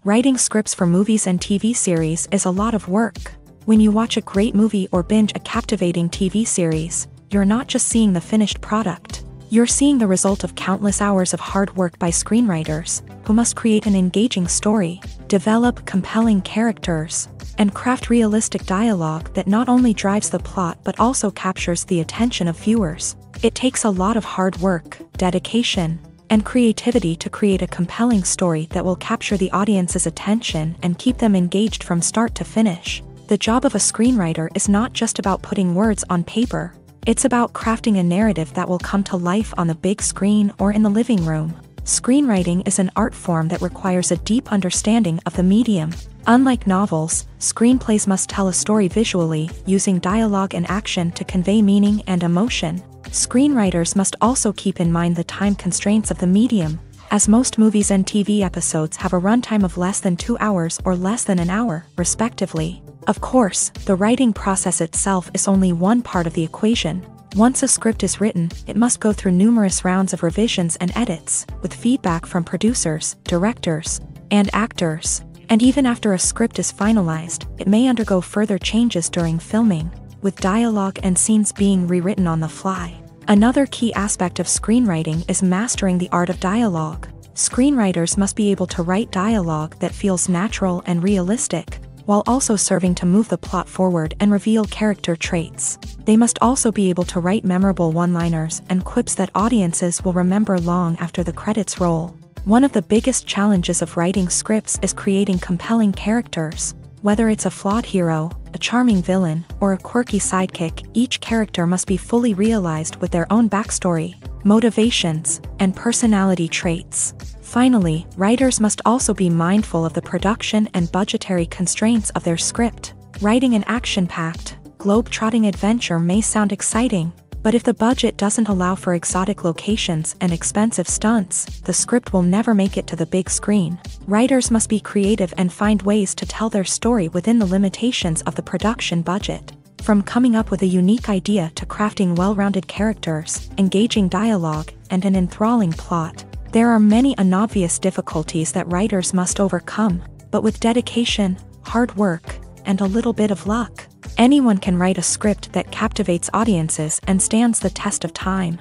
Speaker 1: Writing scripts for movies and TV series is a lot of work. When you watch a great movie or binge a captivating TV series, you're not just seeing the finished product. You're seeing the result of countless hours of hard work by screenwriters, who must create an engaging story, develop compelling characters, and craft realistic dialogue that not only drives the plot but also captures the attention of viewers. It takes a lot of hard work, dedication, and creativity to create a compelling story that will capture the audience's attention and keep them engaged from start to finish. The job of a screenwriter is not just about putting words on paper. It's about crafting a narrative that will come to life on the big screen or in the living room. Screenwriting is an art form that requires a deep understanding of the medium. Unlike novels, screenplays must tell a story visually, using dialogue and action to convey meaning and emotion. Screenwriters must also keep in mind the time constraints of the medium, as most movies and TV episodes have a runtime of less than 2 hours or less than an hour, respectively. Of course, the writing process itself is only one part of the equation. Once a script is written, it must go through numerous rounds of revisions and edits, with feedback from producers, directors, and actors. And even after a script is finalized, it may undergo further changes during filming, with dialogue and scenes being rewritten on the fly. Another key aspect of screenwriting is mastering the art of dialogue. Screenwriters must be able to write dialogue that feels natural and realistic, while also serving to move the plot forward and reveal character traits. They must also be able to write memorable one-liners and quips that audiences will remember long after the credits roll. One of the biggest challenges of writing scripts is creating compelling characters. Whether it's a flawed hero, a charming villain, or a quirky sidekick, each character must be fully realized with their own backstory, motivations, and personality traits. Finally, writers must also be mindful of the production and budgetary constraints of their script. Writing an action-packed, globe-trotting adventure may sound exciting, but if the budget doesn't allow for exotic locations and expensive stunts, the script will never make it to the big screen. Writers must be creative and find ways to tell their story within the limitations of the production budget. From coming up with a unique idea to crafting well-rounded characters, engaging dialogue, and an enthralling plot, there are many unobvious difficulties that writers must overcome, but with dedication, hard work, and a little bit of luck, anyone can write a script that captivates audiences and stands the test of time.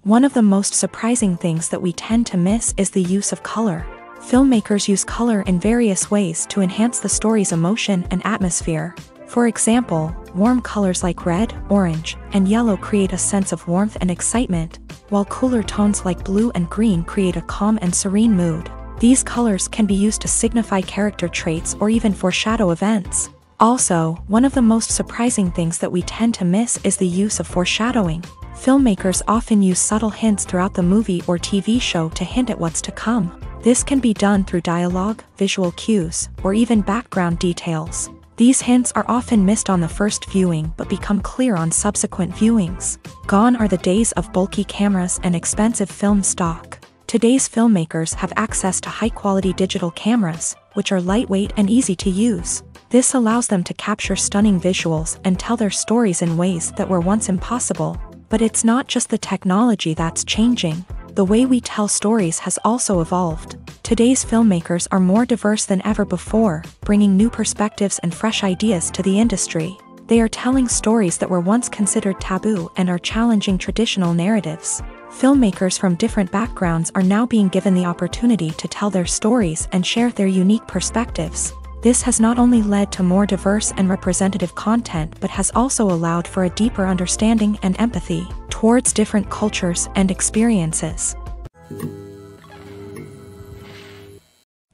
Speaker 1: One of the most surprising things that we tend to miss is the use of color. Filmmakers use color in various ways to enhance the story's emotion and atmosphere. For example, warm colors like red, orange, and yellow create a sense of warmth and excitement, while cooler tones like blue and green create a calm and serene mood. These colors can be used to signify character traits or even foreshadow events. Also, one of the most surprising things that we tend to miss is the use of foreshadowing. Filmmakers often use subtle hints throughout the movie or TV show to hint at what's to come. This can be done through dialogue, visual cues, or even background details. These hints are often missed on the first viewing but become clear on subsequent viewings. Gone are the days of bulky cameras and expensive film stock. Today's filmmakers have access to high-quality digital cameras, which are lightweight and easy to use. This allows them to capture stunning visuals and tell their stories in ways that were once impossible. But it's not just the technology that's changing. The way we tell stories has also evolved. Today's filmmakers are more diverse than ever before, bringing new perspectives and fresh ideas to the industry. They are telling stories that were once considered taboo and are challenging traditional narratives. Filmmakers from different backgrounds are now being given the opportunity to tell their stories and share their unique perspectives. This has not only led to more diverse and representative content but has also allowed for a deeper understanding and empathy towards different cultures and experiences.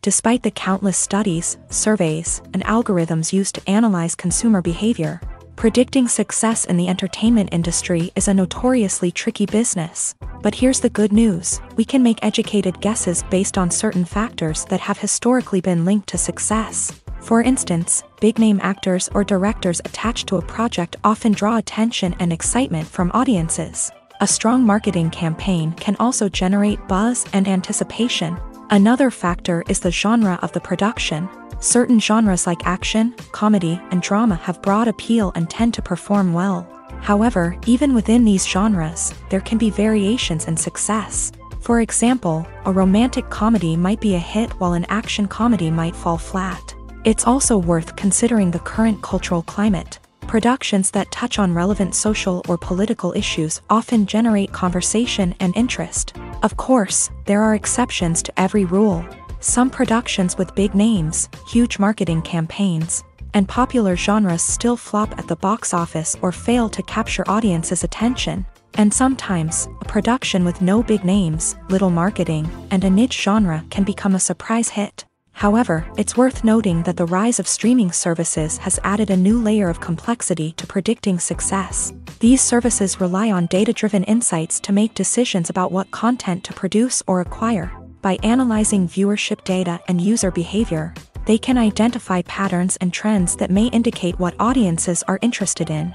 Speaker 1: Despite the countless studies, surveys, and algorithms used to analyze consumer behavior, predicting success in the entertainment industry is a notoriously tricky business. But here's the good news: we can make educated guesses based on certain factors that have historically been linked to success. For instance, big-name actors or directors attached to a project often draw attention and excitement from audiences. A strong marketing campaign can also generate buzz and anticipation. Another factor is the genre of the production. Certain genres like action, comedy, and drama have broad appeal and tend to perform well. However, even within these genres, there can be variations in success. For example, a romantic comedy might be a hit while an action comedy might fall flat. It's also worth considering the current cultural climate. Productions that touch on relevant social or political issues often generate conversation and interest. Of course, there are exceptions to every rule. Some productions with big names, huge marketing campaigns, and popular genres still flop at the box office or fail to capture audiences' attention. And sometimes, a production with no big names, little marketing, and a niche genre can become a surprise hit. However, it's worth noting that the rise of streaming services has added a new layer of complexity to predicting success. These services rely on data-driven insights to make decisions about what content to produce or acquire. By analyzing viewership data and user behavior, they can identify patterns and trends that may indicate what audiences are interested in.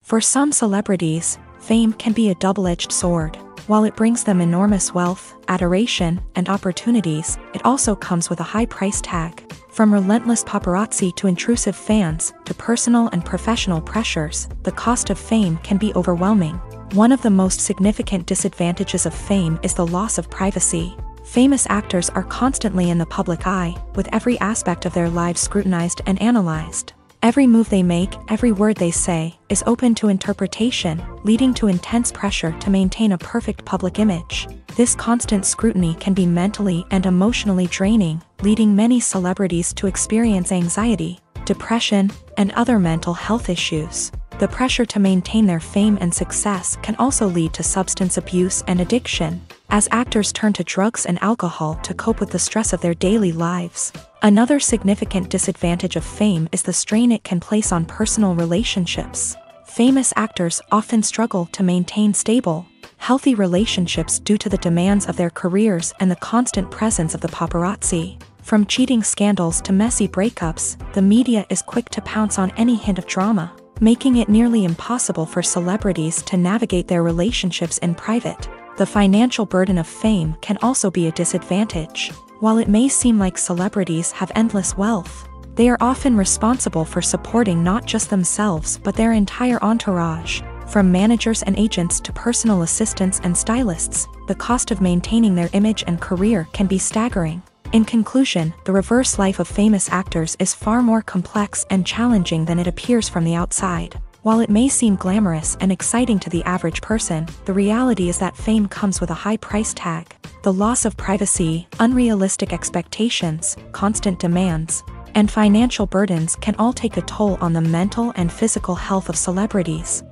Speaker 1: For some celebrities, fame can be a double-edged sword. While it brings them enormous wealth, adoration, and opportunities, it also comes with a high price tag. From relentless paparazzi to intrusive fans, to personal and professional pressures, the cost of fame can be overwhelming. One of the most significant disadvantages of fame is the loss of privacy. Famous actors are constantly in the public eye, with every aspect of their lives scrutinized and analyzed. Every move they make, every word they say, is open to interpretation, leading to intense pressure to maintain a perfect public image. This constant scrutiny can be mentally and emotionally draining, leading many celebrities to experience anxiety, depression, and other mental health issues. The pressure to maintain their fame and success can also lead to substance abuse and addiction, as actors turn to drugs and alcohol to cope with the stress of their daily lives. Another significant disadvantage of fame is the strain it can place on personal relationships. Famous actors often struggle to maintain stable, healthy relationships due to the demands of their careers and the constant presence of the paparazzi. From cheating scandals to messy breakups, the media is quick to pounce on any hint of drama, making it nearly impossible for celebrities to navigate their relationships in private. The financial burden of fame can also be a disadvantage. While it may seem like celebrities have endless wealth, they are often responsible for supporting not just themselves but their entire entourage. From managers and agents to personal assistants and stylists, the cost of maintaining their image and career can be staggering. In conclusion, the reverse life of famous actors is far more complex and challenging than it appears from the outside. While it may seem glamorous and exciting to the average person, the reality is that fame comes with a high price tag. The loss of privacy, unrealistic expectations, constant demands, and financial burdens can all take a toll on the mental and physical health of celebrities.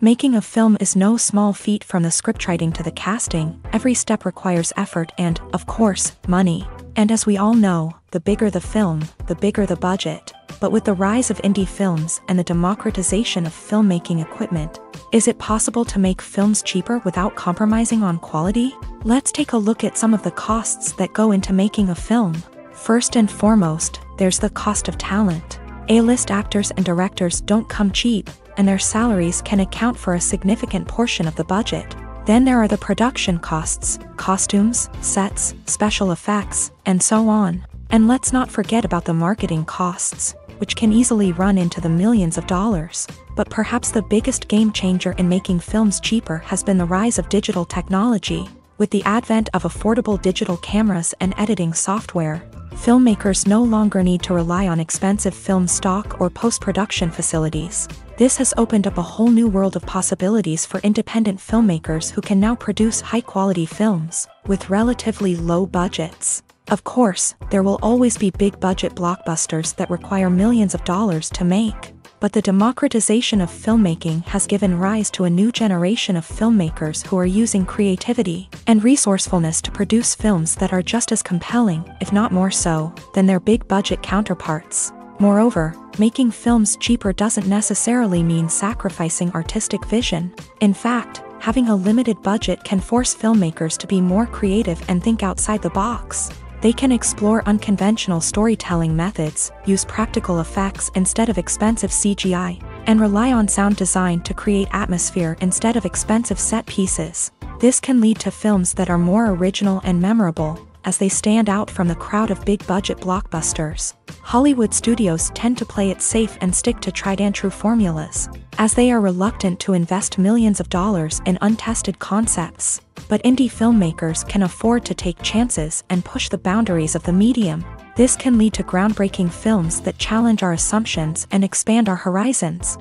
Speaker 1: Making a film is no small feat. From the scriptwriting to the casting, every step requires effort and, of course, money. And as we all know, the bigger the film, the bigger the budget. But with the rise of indie films and the democratization of filmmaking equipment, is it possible to make films cheaper without compromising on quality? Let's take a look at some of the costs that go into making a film. First and foremost, there's the cost of talent. A-list actors and directors don't come cheap, and their salaries can account for a significant portion of the budget. Then there are the production costs, costumes, sets, special effects, and so on. And let's not forget about the marketing costs, which can easily run into the millions of dollars. But perhaps the biggest game changer in making films cheaper has been the rise of digital technology. With the advent of affordable digital cameras and editing software, Filmmakers no longer need to rely on expensive film stock or post-production facilities. This has opened up a whole new world of possibilities for independent filmmakers who can now produce high-quality films with relatively low budgets. Of course, there will always be big-budget blockbusters that require millions of dollars to make. But the democratization of filmmaking has given rise to a new generation of filmmakers who are using creativity and resourcefulness to produce films that are just as compelling, if not more so, than their big-budget counterparts. Moreover, making films cheaper doesn't necessarily mean sacrificing artistic vision. In fact, having a limited budget can force filmmakers to be more creative and think outside the box. They can explore unconventional storytelling methods, use practical effects instead of expensive CGI, and rely on sound design to create atmosphere instead of expensive set pieces. This can lead to films that are more original and memorable, as they stand out from the crowd of big-budget blockbusters. Hollywood studios tend to play it safe and stick to tried-and-true formulas, as they are reluctant to invest millions of dollars in untested concepts. But indie filmmakers can afford to take chances and push the boundaries of the medium. This can lead to groundbreaking films that challenge our assumptions and expand our horizons.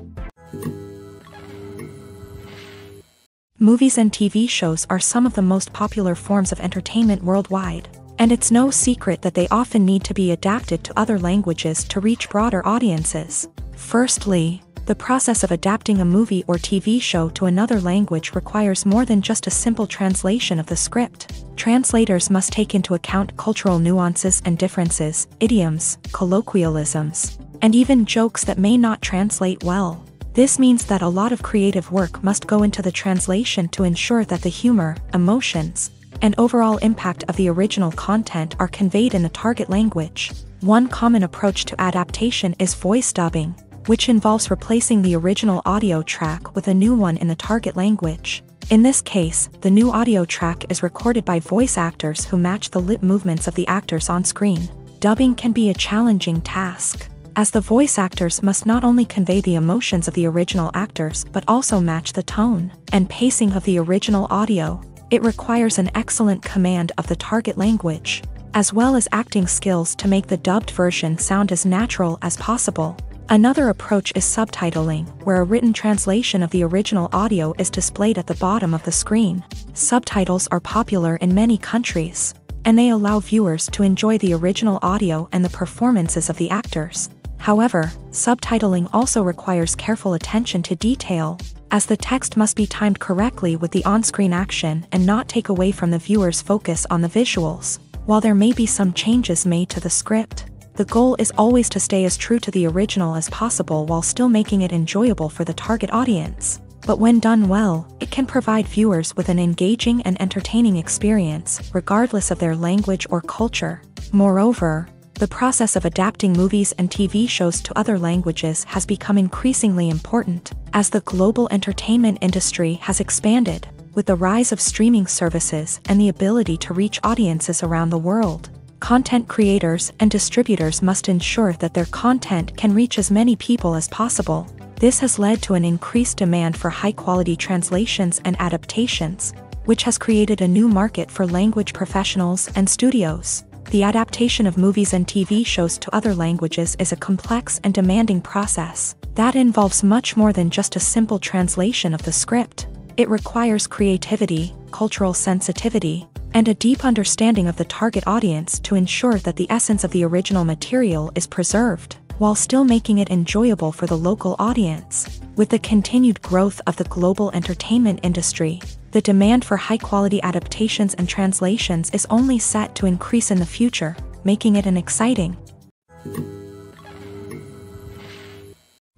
Speaker 1: Movies and TV shows are some of the most popular forms of entertainment worldwide, and it's no secret that they often need to be adapted to other languages to reach broader audiences. Firstly, the process of adapting a movie or TV show to another language requires more than just a simple translation of the script. Translators must take into account cultural nuances and differences, idioms, colloquialisms, and even jokes that may not translate well. This means that a lot of creative work must go into the translation to ensure that the humor, emotions, and overall impact of the original content are conveyed in the target language. One common approach to adaptation is voice dubbing, which involves replacing the original audio track with a new one in the target language. In this case, the new audio track is recorded by voice actors who match the lip movements of the actors on screen. Dubbing can be a challenging task, as the voice actors must not only convey the emotions of the original actors but also match the tone and pacing of the original audio. It requires an excellent command of the target language, as well as acting skills to make the dubbed version sound as natural as possible. Another approach is subtitling, where a written translation of the original audio is displayed at the bottom of the screen. Subtitles are popular in many countries, and they allow viewers to enjoy the original audio and the performances of the actors. However, subtitling also requires careful attention to detail, as the text must be timed correctly with the on-screen action and not take away from the viewer's focus on the visuals. While there may be some changes made to the script, the goal is always to stay as true to the original as possible while still making it enjoyable for the target audience. But when done well, it can provide viewers with an engaging and entertaining experience, regardless of their language or culture. Moreover, the process of adapting movies and TV shows to other languages has become increasingly important, as the global entertainment industry has expanded, with the rise of streaming services and the ability to reach audiences around the world. Content creators and distributors must ensure that their content can reach as many people as possible. This has led to an increased demand for high-quality translations and adaptations, which has created a new market for language professionals and studios. The adaptation of movies and TV shows to other languages is a complex and demanding process that involves much more than just a simple translation of the script. It requires creativity, cultural sensitivity, and a deep understanding of the target audience to ensure that the essence of the original material is preserved, while still making it enjoyable for the local audience. With the continued growth of the global entertainment industry, the demand for high-quality adaptations and translations is only set to increase in the future, making it an exciting.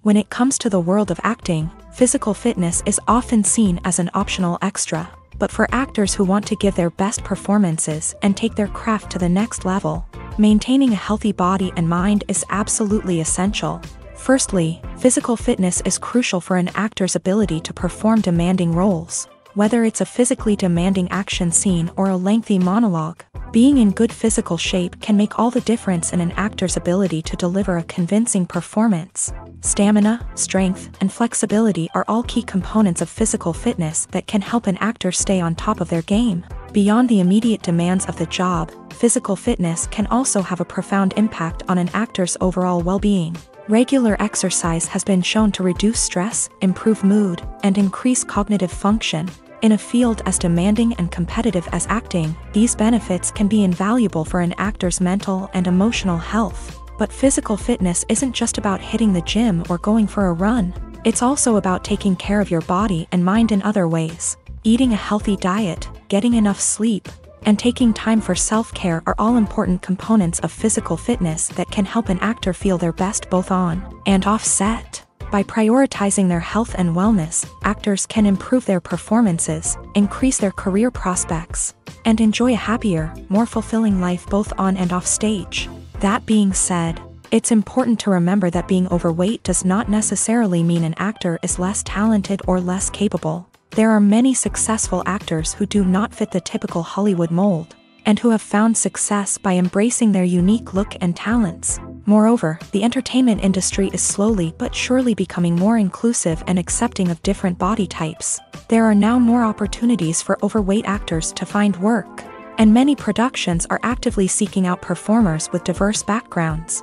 Speaker 1: When it comes to the world of acting, physical fitness is often seen as an optional extra. But for actors who want to give their best performances and take their craft to the next level, maintaining a healthy body and mind is absolutely essential. Firstly, physical fitness is crucial for an actor's ability to perform demanding roles. Whether it's a physically demanding action scene or a lengthy monologue, being in good physical shape can make all the difference in an actor's ability to deliver a convincing performance. Stamina, strength, and flexibility are all key components of physical fitness that can help an actor stay on top of their game. Beyond the immediate demands of the job, physical fitness can also have a profound impact on an actor's overall well-being. Regular exercise has been shown to reduce stress, improve mood, and increase cognitive function. In a field as demanding and competitive as acting, these benefits can be invaluable for an actor's mental and emotional health. But physical fitness isn't just about hitting the gym or going for a run. It's also about taking care of your body and mind in other ways. Eating a healthy diet, getting enough sleep, and taking time for self-care are all important components of physical fitness that can help an actor feel their best both on and off set. By prioritizing their health and wellness, actors can improve their performances, increase their career prospects, and enjoy a happier, more fulfilling life both on and off stage. That being said, it's important to remember that being overweight does not necessarily mean an actor is less talented or less capable. There are many successful actors who do not fit the typical Hollywood mold, and who have found success by embracing their unique look and talents. Moreover, the entertainment industry is slowly but surely becoming more inclusive and accepting of different body types. There are now more opportunities for overweight actors to find work, and many productions are actively seeking out performers with diverse backgrounds.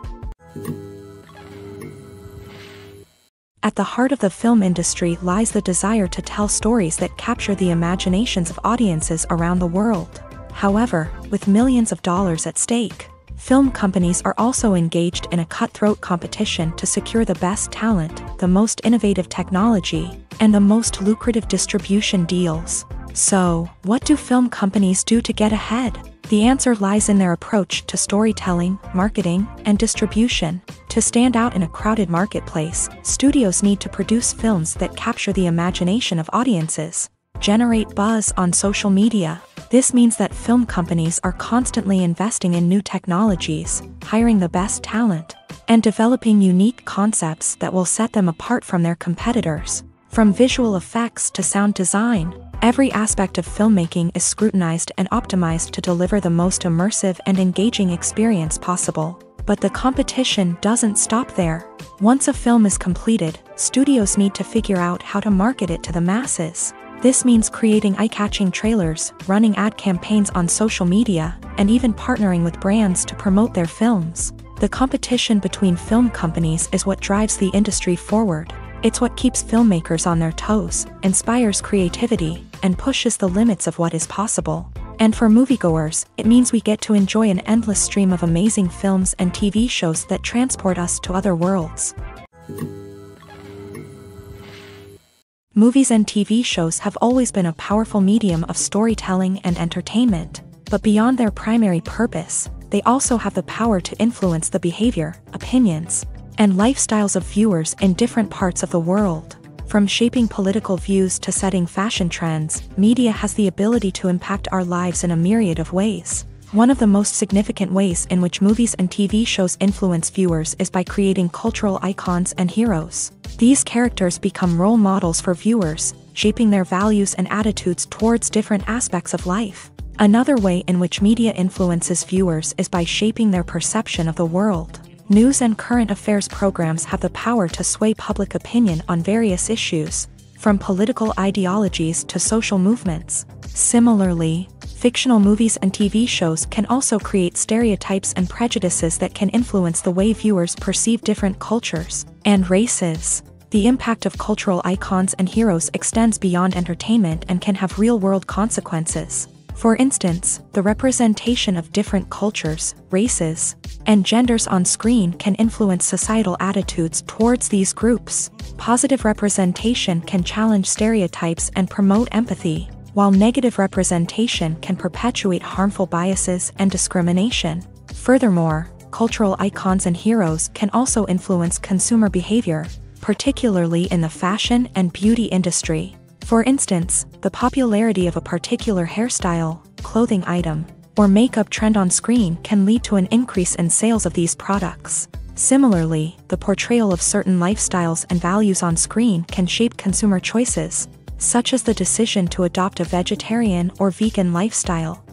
Speaker 1: At the heart of the film industry lies the desire to tell stories that capture the imaginations of audiences around the world. However, with millions of dollars at stake, film companies are also engaged in a cutthroat competition to secure the best talent, the most innovative technology, and the most lucrative distribution deals. So, what do film companies do to get ahead? The answer lies in their approach to storytelling, marketing, and distribution. To stand out in a crowded marketplace, studios need to produce films that capture the imagination of audiences, generate buzz on social media. This means that film companies are constantly investing in new technologies, hiring the best talent, and developing unique concepts that will set them apart from their competitors. From visual effects to sound design, every aspect of filmmaking is scrutinized and optimized to deliver the most immersive and engaging experience possible. But the competition doesn't stop there. Once a film is completed, studios need to figure out how to market it to the masses. This means creating eye-catching trailers, running ad campaigns on social media, and even partnering with brands to promote their films. The competition between film companies is what drives the industry forward. It's what keeps filmmakers on their toes, inspires creativity, and pushes the limits of what is possible. And for moviegoers, it means we get to enjoy an endless stream of amazing films and TV shows that transport us to other worlds. Movies and TV shows have always been a powerful medium of storytelling and entertainment, but beyond their primary purpose, they also have the power to influence the behavior, opinions, and lifestyles of viewers in different parts of the world. From shaping political views to setting fashion trends, media has the ability to impact our lives in a myriad of ways. One of the most significant ways in which movies and TV shows influence viewers is by creating cultural icons and heroes. These characters become role models for viewers, shaping their values and attitudes towards different aspects of life. Another way in which media influences viewers is by shaping their perception of the world. News and current affairs programs have the power to sway public opinion on various issues, from political ideologies to social movements. Similarly, fictional movies and TV shows can also create stereotypes and prejudices that can influence the way viewers perceive different cultures and races. The impact of cultural icons and heroes extends beyond entertainment and can have real-world consequences. For instance, the representation of different cultures, races, and genders on screen can influence societal attitudes towards these groups. Positive representation can challenge stereotypes and promote empathy, while negative representation can perpetuate harmful biases and discrimination. Furthermore, cultural icons and heroes can also influence consumer behavior, particularly in the fashion and beauty industry. For instance, the popularity of a particular hairstyle, clothing item, or makeup trend on screen can lead to an increase in sales of these products. Similarly, the portrayal of certain lifestyles and values on screen can shape consumer choices, such as the decision to adopt a vegetarian or vegan lifestyle.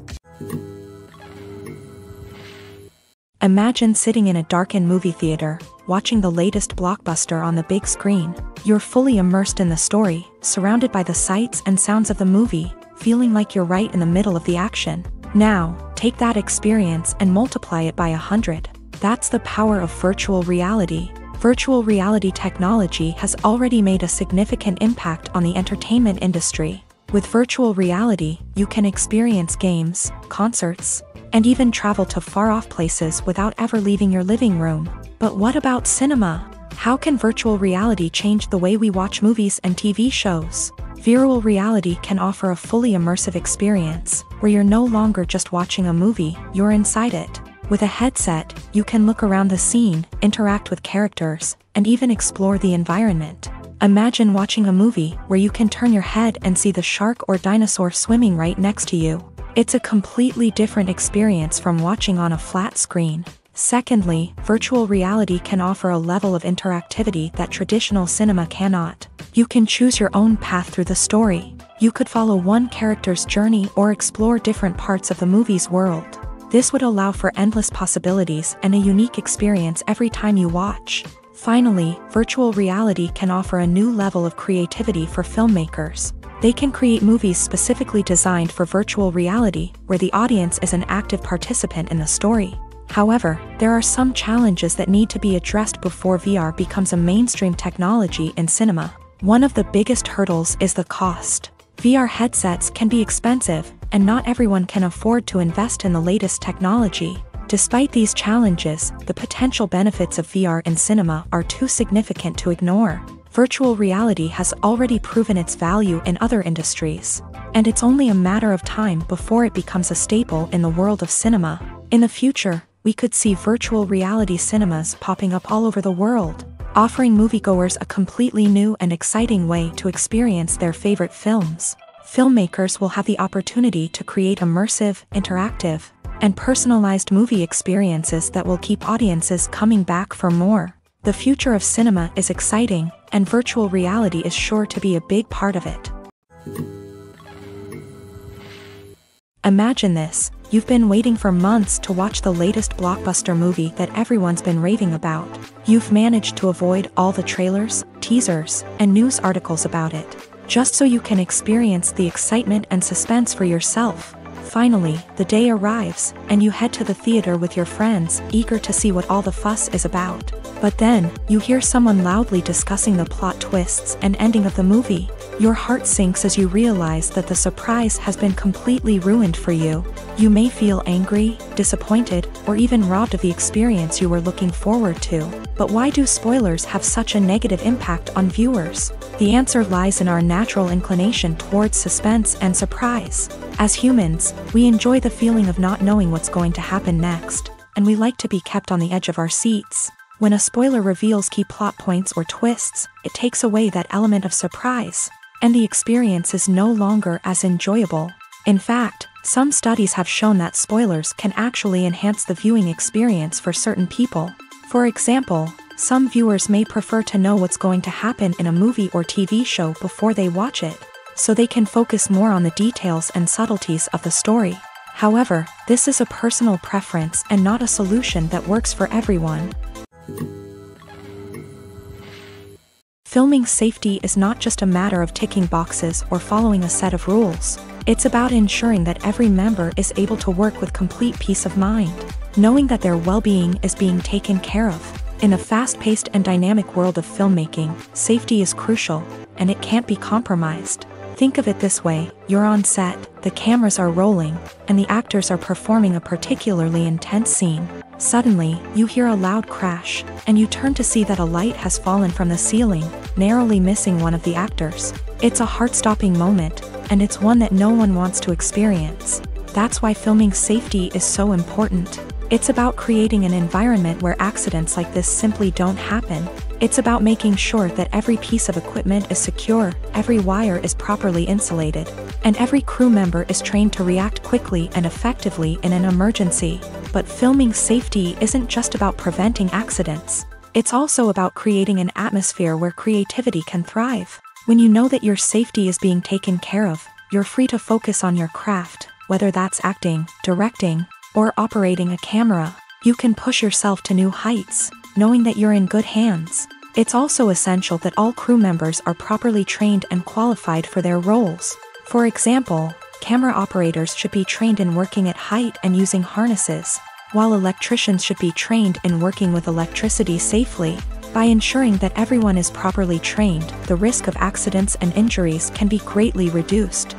Speaker 1: Imagine sitting in a darkened movie theater, watching the latest blockbuster on the big screen. You're fully immersed in the story, surrounded by the sights and sounds of the movie, feeling like you're right in the middle of the action. Now, take that experience and multiply it by 100. That's the power of virtual reality. Virtual reality technology has already made a significant impact on the entertainment industry. With virtual reality, you can experience games, concerts, and even travel to far-off places without ever leaving your living room. But what about cinema? How can virtual reality change the way we watch movies and TV shows? Virtual reality can offer a fully immersive experience, where you're no longer just watching a movie, you're inside it. With a headset, you can look around the scene, interact with characters, and even explore the environment. Imagine watching a movie where you can turn your head and see the shark or dinosaur swimming right next to you. It's a completely different experience from watching on a flat screen. Secondly, virtual reality can offer a level of interactivity that traditional cinema cannot. You can choose your own path through the story. You could follow one character's journey or explore different parts of the movie's world. This would allow for endless possibilities and a unique experience every time you watch. Finally, virtual reality can offer a new level of creativity for filmmakers. They can create movies specifically designed for virtual reality, where the audience is an active participant in the story. However, there are some challenges that need to be addressed before VR becomes a mainstream technology in cinema. One of the biggest hurdles is the cost. VR headsets can be expensive, and not everyone can afford to invest in the latest technology. Despite these challenges, the potential benefits of VR in cinema are too significant to ignore. Virtual reality has already proven its value in other industries, and it's only a matter of time before it becomes a staple in the world of cinema. In the future, we could see virtual reality cinemas popping up all over the world, offering moviegoers a completely new and exciting way to experience their favorite films. Filmmakers will have the opportunity to create immersive, interactive, and personalized movie experiences that will keep audiences coming back for more. The future of cinema is exciting, and virtual reality is sure to be a big part of it. Imagine this: you've been waiting for months to watch the latest blockbuster movie that everyone's been raving about. You've managed to avoid all the trailers, teasers, and news articles about it, just so you can experience the excitement and suspense for yourself. Finally, the day arrives, and you head to the theater with your friends, eager to see what all the fuss is about. But then, you hear someone loudly discussing the plot twists and ending of the movie. Your heart sinks as you realize that the surprise has been completely ruined for you. You may feel angry, disappointed, or even robbed of the experience you were looking forward to. But why do spoilers have such a negative impact on viewers? The answer lies in our natural inclination towards suspense and surprise. As humans, we enjoy the feeling of not knowing what's going to happen next, and we like to be kept on the edge of our seats. When a spoiler reveals key plot points or twists, it takes away that element of surprise, and the experience is no longer as enjoyable. In fact, some studies have shown that spoilers can actually enhance the viewing experience for certain people. For example, some viewers may prefer to know what's going to happen in a movie or TV show before they watch it, so they can focus more on the details and subtleties of the story. However, this is a personal preference and not a solution that works for everyone. Filming safety is not just a matter of ticking boxes or following a set of rules. It's about ensuring that every member is able to work with complete peace of mind, knowing that their well-being is being taken care of. In a fast-paced and dynamic world of filmmaking, safety is crucial, and it can't be compromised. Think of it this way: you're on set, the cameras are rolling, and the actors are performing a particularly intense scene. Suddenly, you hear a loud crash, and you turn to see that a light has fallen from the ceiling, narrowly missing one of the actors. It's a heart-stopping moment, and it's one that no one wants to experience. That's why filming safety is so important. It's about creating an environment where accidents like this simply don't happen. It's about making sure that every piece of equipment is secure, every wire is properly insulated, and every crew member is trained to react quickly and effectively in an emergency. But filming safety isn't just about preventing accidents. It's also about creating an atmosphere where creativity can thrive. When you know that your safety is being taken care of, you're free to focus on your craft, whether that's acting, directing, or operating a camera. You can push yourself to new heights, knowing that you're in good hands. It's also essential that all crew members are properly trained and qualified for their roles. For example, Camera operators should be trained in working at height and using harnesses, while electricians should be trained in working with electricity safely. By ensuring that everyone is properly trained, the risk of accidents and injuries can be greatly reduced.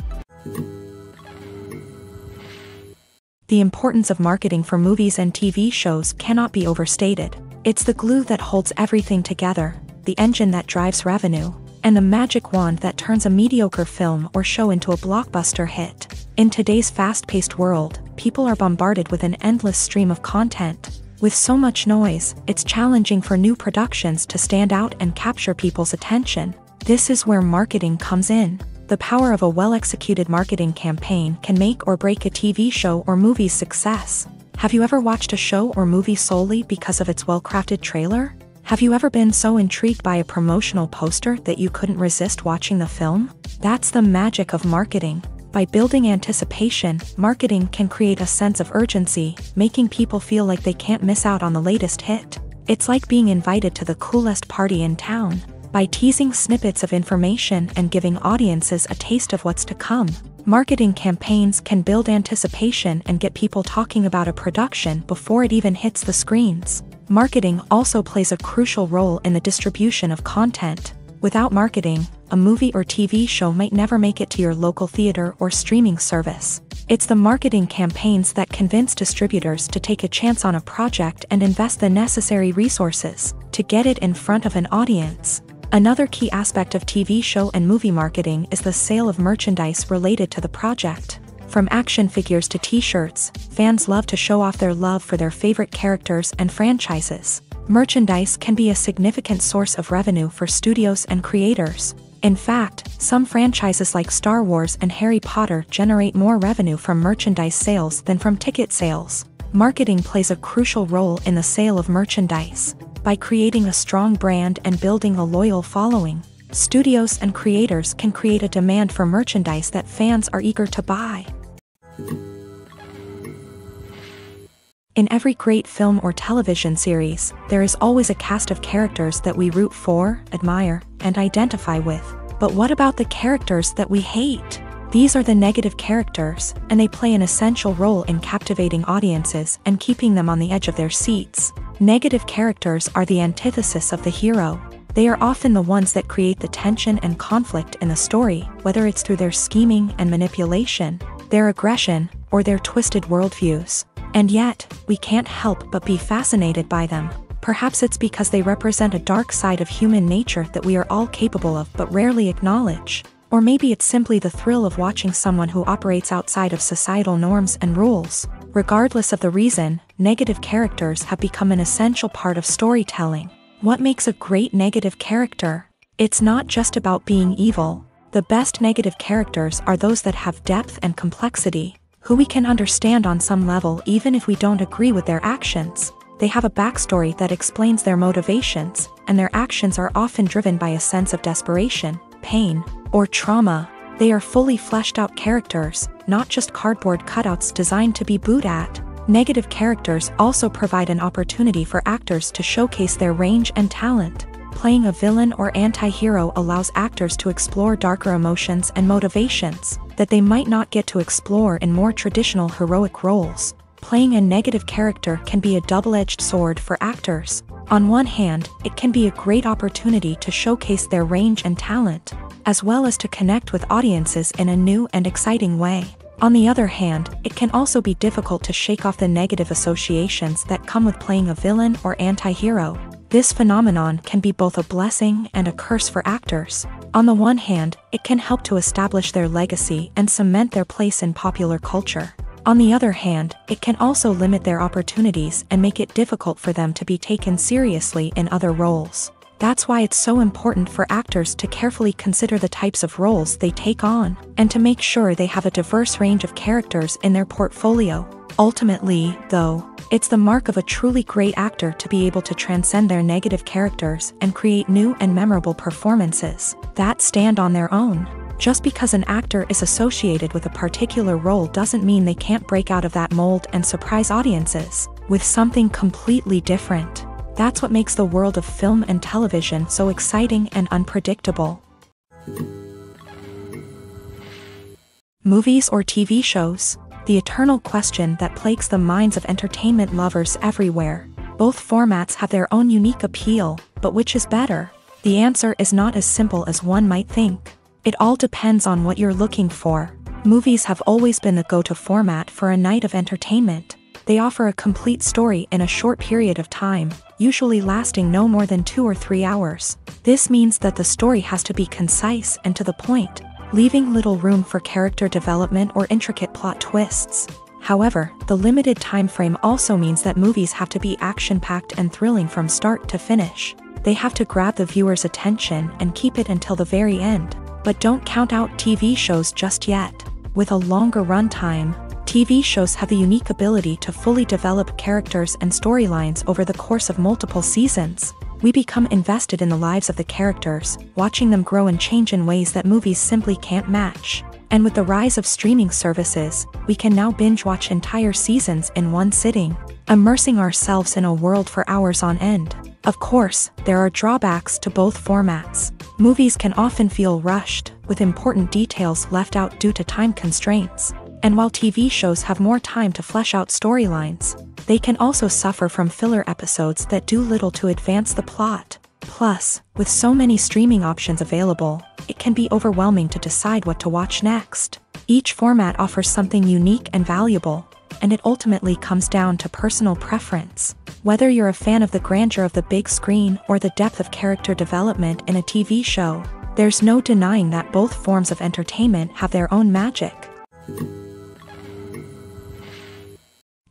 Speaker 1: The importance of marketing for movies and TV shows cannot be overstated. It's the glue that holds everything together, the engine that drives revenue, and the magic wand that turns a mediocre film or show into a blockbuster hit. In today's fast-paced world, people are bombarded with an endless stream of content. With so much noise, it's challenging for new productions to stand out and capture people's attention. This is where marketing comes in. The power of a well-executed marketing campaign can make or break a TV show or movie's success. Have you ever watched a show or movie solely because of its well-crafted trailer? Have you ever been so intrigued by a promotional poster that you couldn't resist watching the film? That's the magic of marketing. By building anticipation, marketing can create a sense of urgency, making people feel like they can't miss out on the latest hit. It's like being invited to the coolest party in town. By teasing snippets of information and giving audiences a taste of what's to come, marketing campaigns can build anticipation and get people talking about a production before it even hits the screens. Marketing also plays a crucial role in the distribution of content. Without marketing, a movie or TV show might never make it to your local theater or streaming service. It's the marketing campaigns that convince distributors to take a chance on a project and invest the necessary resources to get it in front of an audience. Another key aspect of TV show and movie marketing is the sale of merchandise related to the project. From action figures to t-shirts, fans love to show off their love for their favorite characters and franchises. Merchandise can be a significant source of revenue for studios and creators. In fact, some franchises like Star Wars and Harry Potter generate more revenue from merchandise sales than from ticket sales. Marketing plays a crucial role in the sale of merchandise. By creating a strong brand and building a loyal following, studios and creators can create a demand for merchandise that fans are eager to buy. In every great film or television series, there is always a cast of characters that we root for, admire, and identify with. But what about the characters that we hate? These are the negative characters, and they play an essential role in captivating audiences and keeping them on the edge of their seats. Negative characters are the antithesis of the hero. They are often the ones that create the tension and conflict in the story, whether it's through their scheming and manipulation, their aggression, or their twisted worldviews. And yet, we can't help but be fascinated by them. Perhaps it's because they represent a dark side of human nature that we are all capable of but rarely acknowledge. Or maybe it's simply the thrill of watching someone who operates outside of societal norms and rules. Regardless of the reason, negative characters have become an essential part of storytelling. What makes a great negative character? It's not just about being evil. The best negative characters are those that have depth and complexity, who we can understand on some level even if we don't agree with their actions. They have a backstory that explains their motivations, and their actions are often driven by a sense of desperation, pain, or trauma. They are fully fleshed out characters, not just cardboard cutouts designed to be booed at. Negative characters also provide an opportunity for actors to showcase their range and talent. Playing a villain or anti-hero allows actors to explore darker emotions and motivations that they might not get to explore in more traditional heroic roles. Playing a negative character can be a double-edged sword for actors. On one hand, it can be a great opportunity to showcase their range and talent, as well as to connect with audiences in a new and exciting way. On the other hand, it can also be difficult to shake off the negative associations that come with playing a villain or anti-hero. This phenomenon can be both a blessing and a curse for actors. On the one hand, it can help to establish their legacy and cement their place in popular culture. On the other hand, it can also limit their opportunities and make it difficult for them to be taken seriously in other roles. That's why it's so important for actors to carefully consider the types of roles they take on, and to make sure they have a diverse range of characters in their portfolio. Ultimately, though, it's the mark of a truly great actor to be able to transcend their negative characters and create new and memorable performances that stand on their own. Just because an actor is associated with a particular role doesn't mean they can't break out of that mold and surprise audiences with something completely different. That's what makes the world of film and television so exciting and unpredictable. Movies or TV shows? The eternal question that plagues the minds of entertainment lovers everywhere. Both formats have their own unique appeal, but which is better? The answer is not as simple as one might think. It all depends on what you're looking for. Movies have always been the go-to format for a night of entertainment. They offer a complete story in a short period of time, usually lasting no more than 2 or 3 hours. This means that the story has to be concise and to the point, leaving little room for character development or intricate plot twists. However, the limited time frame also means that movies have to be action-packed and thrilling from start to finish. They have to grab the viewer's attention and keep it until the very end. But don't count out TV shows just yet. With a longer runtime, TV shows have the unique ability to fully develop characters and storylines over the course of multiple seasons. We become invested in the lives of the characters, watching them grow and change in ways that movies simply can't match. And with the rise of streaming services, we can now binge-watch entire seasons in one sitting, immersing ourselves in a world for hours on end. Of course, there are drawbacks to both formats. Movies can often feel rushed, with important details left out due to time constraints. And while TV shows have more time to flesh out storylines, they can also suffer from filler episodes that do little to advance the plot. Plus, with so many streaming options available, it can be overwhelming to decide what to watch next. Each format offers something unique and valuable, and it ultimately comes down to personal preference. Whether you're a fan of the grandeur of the big screen or the depth of character development in a TV show, there's no denying that both forms of entertainment have their own magic.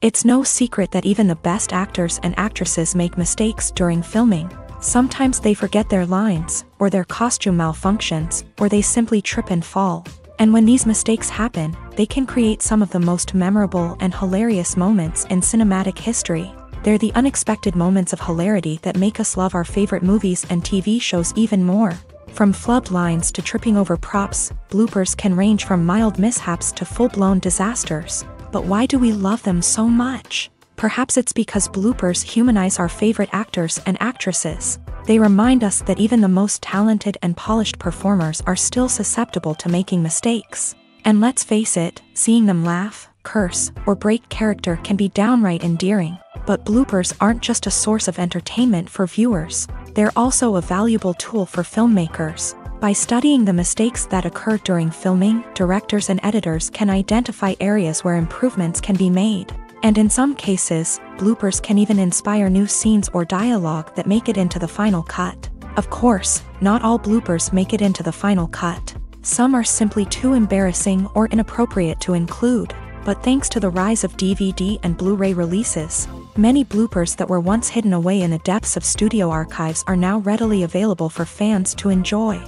Speaker 1: It's no secret that even the best actors and actresses make mistakes during filming. Sometimes they forget their lines, or their costume malfunctions, or they simply trip and fall. And when these mistakes happen, they can create some of the most memorable and hilarious moments in cinematic history. They're the unexpected moments of hilarity that make us love our favorite movies and TV shows even more. From flubbed lines to tripping over props, bloopers can range from mild mishaps to full-blown disasters. But why do we love them so much? Perhaps it's because bloopers humanize our favorite actors and actresses. They remind us that even the most talented and polished performers are still susceptible to making mistakes. And let's face it, seeing them laugh, curse, or break character can be downright endearing. But bloopers aren't just a source of entertainment for viewers. They're also a valuable tool for filmmakers. By studying the mistakes that occur during filming, directors and editors can identify areas where improvements can be made. And in some cases, bloopers can even inspire new scenes or dialogue that make it into the final cut. Of course, not all bloopers make it into the final cut. Some are simply too embarrassing or inappropriate to include. But thanks to the rise of DVD and Blu-ray releases, many bloopers that were once hidden away in the depths of studio archives are now readily available for fans to enjoy.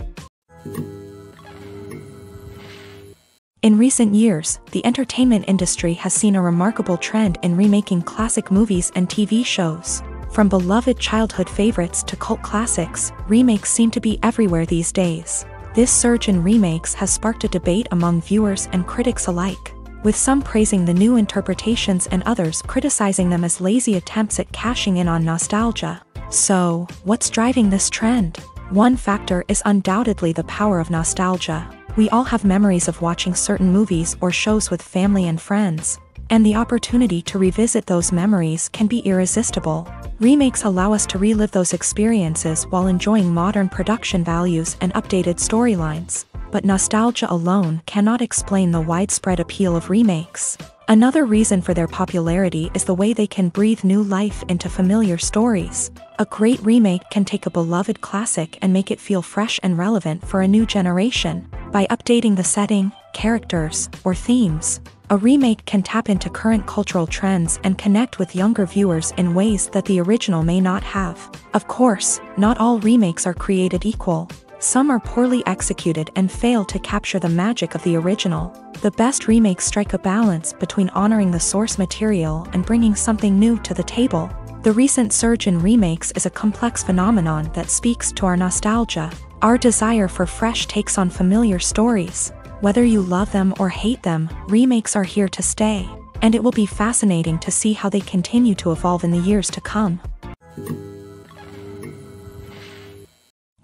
Speaker 1: In recent years, the entertainment industry has seen a remarkable trend in remaking classic movies and TV shows. From beloved childhood favorites to cult classics, remakes seem to be everywhere these days. This surge in remakes has sparked a debate among viewers and critics alike, with some praising the new interpretations and others criticizing them as lazy attempts at cashing in on nostalgia. So, what's driving this trend? One factor is undoubtedly the power of nostalgia. We all have memories of watching certain movies or shows with family and friends, and the opportunity to revisit those memories can be irresistible. Remakes allow us to relive those experiences while enjoying modern production values and updated storylines. But nostalgia alone cannot explain the widespread appeal of remakes. Another reason for their popularity is the way they can breathe new life into familiar stories. A great remake can take a beloved classic and make it feel fresh and relevant for a new generation. By updating the setting, characters, or themes, a remake can tap into current cultural trends and connect with younger viewers in ways that the original may not have. Of course, not all remakes are created equal. Some are poorly executed and fail to capture the magic of the original. The best remakes strike a balance between honoring the source material and bringing something new to the table. The recent surge in remakes is a complex phenomenon that speaks to our nostalgia, our desire for fresh takes on familiar stories. Whether you love them or hate them, remakes are here to stay, and it will be fascinating to see how they continue to evolve in the years to come.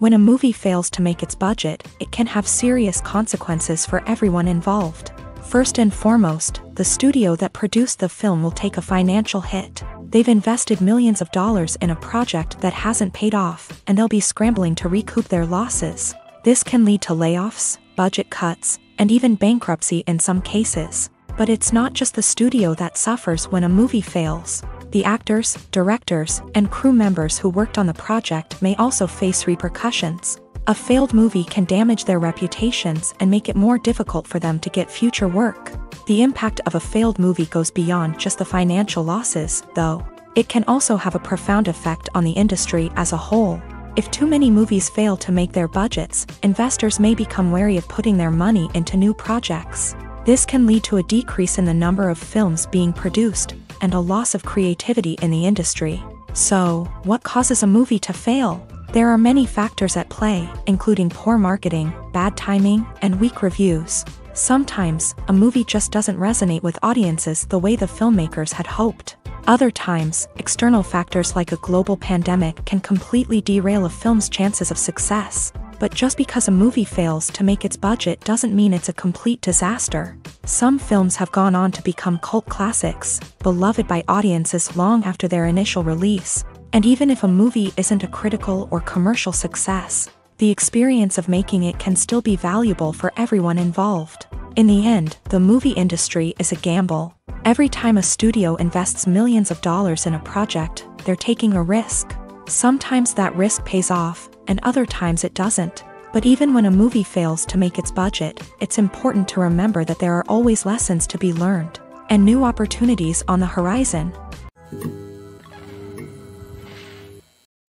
Speaker 1: When a movie fails to make its budget, it can have serious consequences for everyone involved. First and foremost, the studio that produced the film will take a financial hit. They've invested millions of dollars in a project that hasn't paid off, and they'll be scrambling to recoup their losses. This can lead to layoffs, budget cuts, and even bankruptcy in some cases. But it's not just the studio that suffers when a movie fails. The actors, directors, and crew members who worked on the project may also face repercussions. A failed movie can damage their reputations and make it more difficult for them to get future work. The impact of a failed movie goes beyond just the financial losses, though. It can also have a profound effect on the industry as a whole. If too many movies fail to make their budgets, investors may become wary of putting their money into new projects. This can lead to a decrease in the number of films being produced, and a loss of creativity in the industry. So, what causes a movie to fail? There are many factors at play, including poor marketing, bad timing, and weak reviews. Sometimes, a movie just doesn't resonate with audiences the way the filmmakers had hoped. Other times, external factors like a global pandemic can completely derail a film's chances of success. But just because a movie fails to make its budget doesn't mean it's a complete disaster. Some films have gone on to become cult classics, beloved by audiences long after their initial release. And even if a movie isn't a critical or commercial success, the experience of making it can still be valuable for everyone involved. In the end, the movie industry is a gamble. Every time a studio invests millions of dollars in a project, they're taking a risk. Sometimes that risk pays off, and other times it doesn't. But even when a movie fails to make its budget, it's important to remember that there are always lessons to be learned, and new opportunities on the horizon.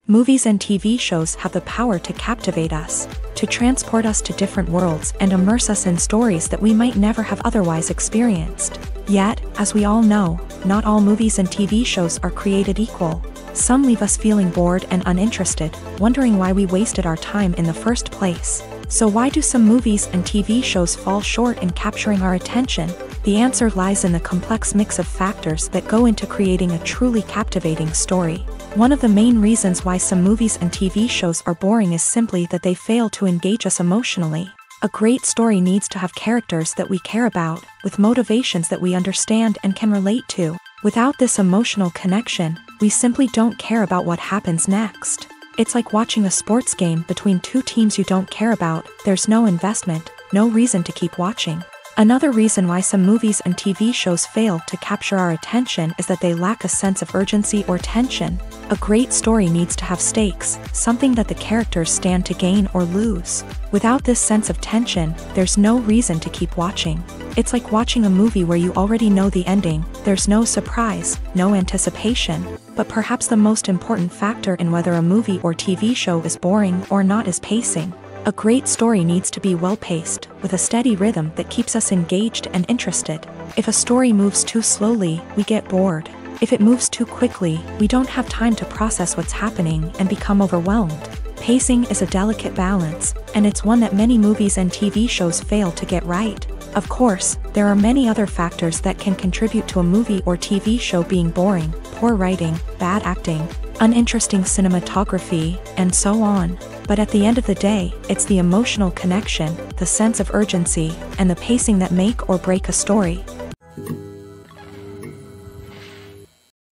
Speaker 1: Movies and TV shows have the power to captivate us, to transport us to different worlds and immerse us in stories that we might never have otherwise experienced. Yet, as we all know, not all movies and TV shows are created equal. Some leave us feeling bored and uninterested, wondering why we wasted our time in the first place. So why do some movies and TV shows fall short in capturing our attention? The answer lies in the complex mix of factors that go into creating a truly captivating story. One of the main reasons why some movies and TV shows are boring is simply that they fail to engage us emotionally. A great story needs to have characters that we care about, with motivations that we understand and can relate to. Without this emotional connection, we simply don't care about what happens next. It's like watching a sports game between two teams you don't care about. There's no investment, no reason to keep watching. Another reason why some movies and TV shows fail to capture our attention is that they lack a sense of urgency or tension. A great story needs to have stakes, something that the characters stand to gain or lose. Without this sense of tension, there's no reason to keep watching. It's like watching a movie where you already know the ending. There's no surprise, no anticipation. But perhaps the most important factor in whether a movie or TV show is boring or not is pacing. A great story needs to be well-paced, with a steady rhythm that keeps us engaged and interested. If a story moves too slowly, we get bored. If it moves too quickly, we don't have time to process what's happening and become overwhelmed. Pacing is a delicate balance, and it's one that many movies and TV shows fail to get right. Of course, there are many other factors that can contribute to a movie or TV show being boring: poor writing, bad acting, uninteresting cinematography, and so on. But at the end of the day, it's the emotional connection, the sense of urgency, and the pacing that make or break a story.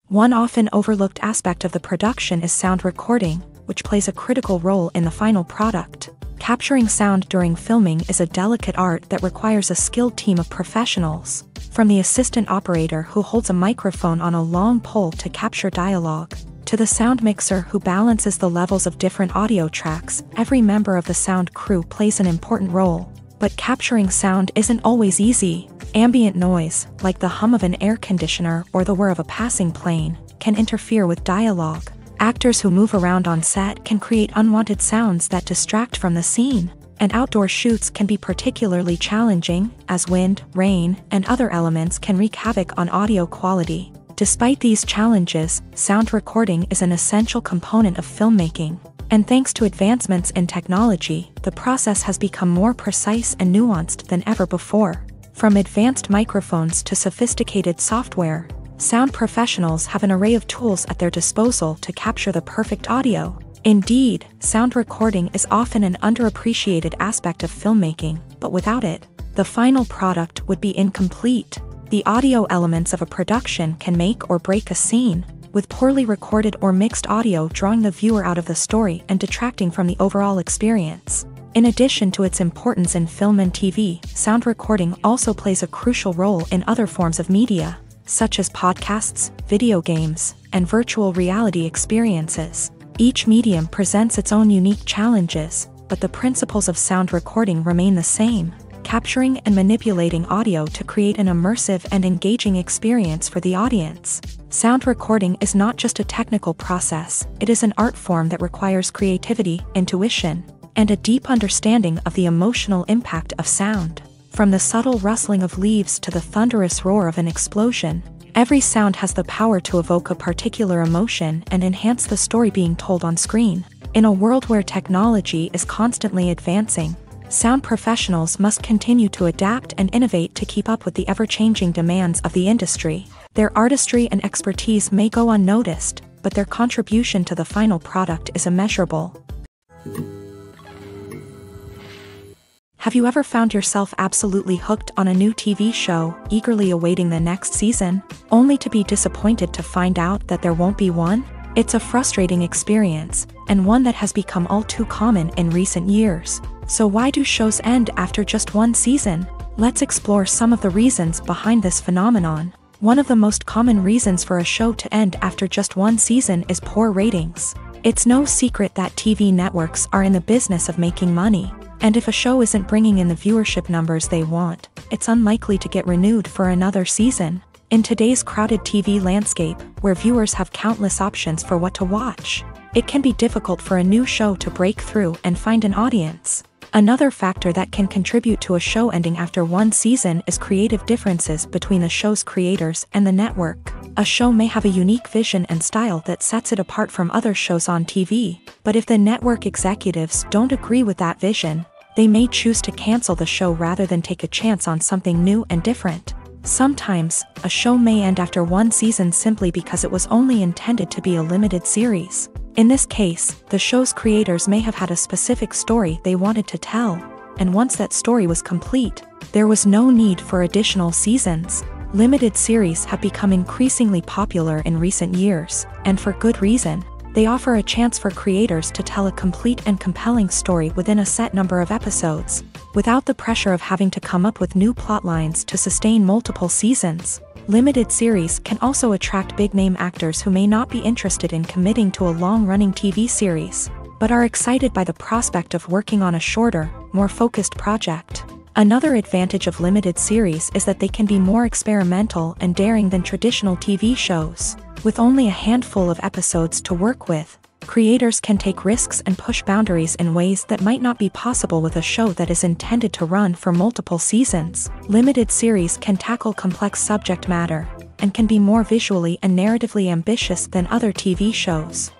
Speaker 1: One often overlooked aspect of the production is sound recording, which plays a critical role in the final product. Capturing sound during filming is a delicate art that requires a skilled team of professionals. From the assistant operator who holds a microphone on a long pole to capture dialogue, to the sound mixer who balances the levels of different audio tracks, every member of the sound crew plays an important role. But capturing sound isn't always easy. Ambient noise, like the hum of an air conditioner or the whir of a passing plane, can interfere with dialogue. Actors who move around on set can create unwanted sounds that distract from the scene. And outdoor shoots can be particularly challenging, as wind, rain, and other elements can wreak havoc on audio quality. Despite these challenges, sound recording is an essential component of filmmaking. And thanks to advancements in technology, the process has become more precise and nuanced than ever before. From advanced microphones to sophisticated software, sound professionals have an array of tools at their disposal to capture the perfect audio. Indeed, sound recording is often an underappreciated aspect of filmmaking, but without it, the final product would be incomplete. The audio elements of a production can make or break a scene, with poorly recorded or mixed audio drawing the viewer out of the story and detracting from the overall experience. In addition to its importance in film and TV, sound recording also plays a crucial role in other forms of media, such as podcasts, video games, and virtual reality experiences. Each medium presents its own unique challenges, but the principles of sound recording remain the same, capturing and manipulating audio to create an immersive and engaging experience for the audience. Sound recording is not just a technical process, it is an art form that requires creativity, intuition, and a deep understanding of the emotional impact of sound. From the subtle rustling of leaves to the thunderous roar of an explosion, every sound has the power to evoke a particular emotion and enhance the story being told on screen. In a world where technology is constantly advancing, sound professionals must continue to adapt and innovate to keep up with the ever-changing demands of the industry. Their artistry and expertise may go unnoticed, but their contribution to the final product is immeasurable. Have you ever found yourself absolutely hooked on a new TV show, eagerly awaiting the next season, only to be disappointed to find out that there won't be one? It's a frustrating experience, and one that has become all too common in recent years. So why do shows end after just one season? Let's explore some of the reasons behind this phenomenon. One of the most common reasons for a show to end after just one season is poor ratings. It's no secret that TV networks are in the business of making money, and if a show isn't bringing in the viewership numbers they want, it's unlikely to get renewed for another season. In today's crowded TV landscape, where viewers have countless options for what to watch, it can be difficult for a new show to break through and find an audience. Another factor that can contribute to a show ending after one season is creative differences between the show's creators and the network. A show may have a unique vision and style that sets it apart from other shows on TV, but if the network executives don't agree with that vision, they may choose to cancel the show rather than take a chance on something new and different. Sometimes, a show may end after one season simply because it was only intended to be a limited series. In this case, the show's creators may have had a specific story they wanted to tell, and once that story was complete, there was no need for additional seasons. Limited series have become increasingly popular in recent years, and for good reason. They offer a chance for creators to tell a complete and compelling story within a set number of episodes, without the pressure of having to come up with new plotlines to sustain multiple seasons. Limited series can also attract big-name actors who may not be interested in committing to a long-running TV series, but are excited by the prospect of working on a shorter, more focused project. Another advantage of limited series is that they can be more experimental and daring than traditional TV shows. With only a handful of episodes to work with, creators can take risks and push boundaries in ways that might not be possible with a show that is intended to run for multiple seasons. Limited series can tackle complex subject matter, and can be more visually and narratively ambitious than other TV shows.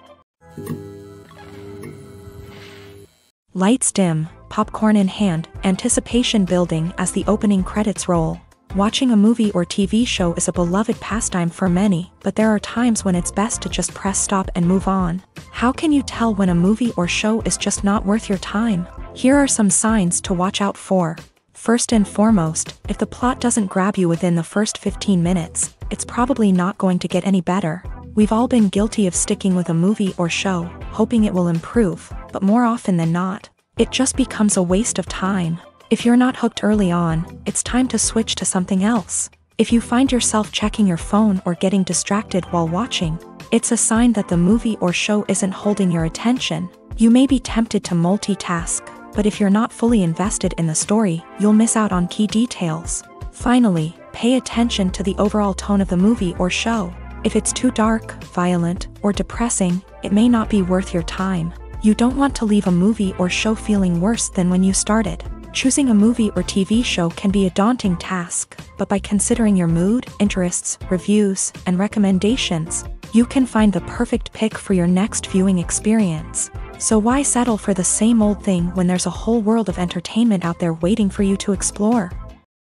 Speaker 1: Lights dim, popcorn in hand, anticipation building as the opening credits roll. Watching a movie or TV show is a beloved pastime for many, but there are times when it's best to just press stop and move on. How can you tell when a movie or show is just not worth your time? Here are some signs to watch out for. First and foremost, if the plot doesn't grab you within the first 15 minutes, it's probably not going to get any better. We've all been guilty of sticking with a movie or show, hoping it will improve, but more often than not, it just becomes a waste of time. If you're not hooked early on, it's time to switch to something else. If you find yourself checking your phone or getting distracted while watching, it's a sign that the movie or show isn't holding your attention. You may be tempted to multitask, but if you're not fully invested in the story, you'll miss out on key details. Finally, pay attention to the overall tone of the movie or show. If it's too dark, violent, or depressing, it may not be worth your time. You don't want to leave a movie or show feeling worse than when you started. Choosing a movie or TV show can be a daunting task, but by considering your mood, interests, reviews, and recommendations, you can find the perfect pick for your next viewing experience. So why settle for the same old thing when there's a whole world of entertainment out there waiting for you to explore?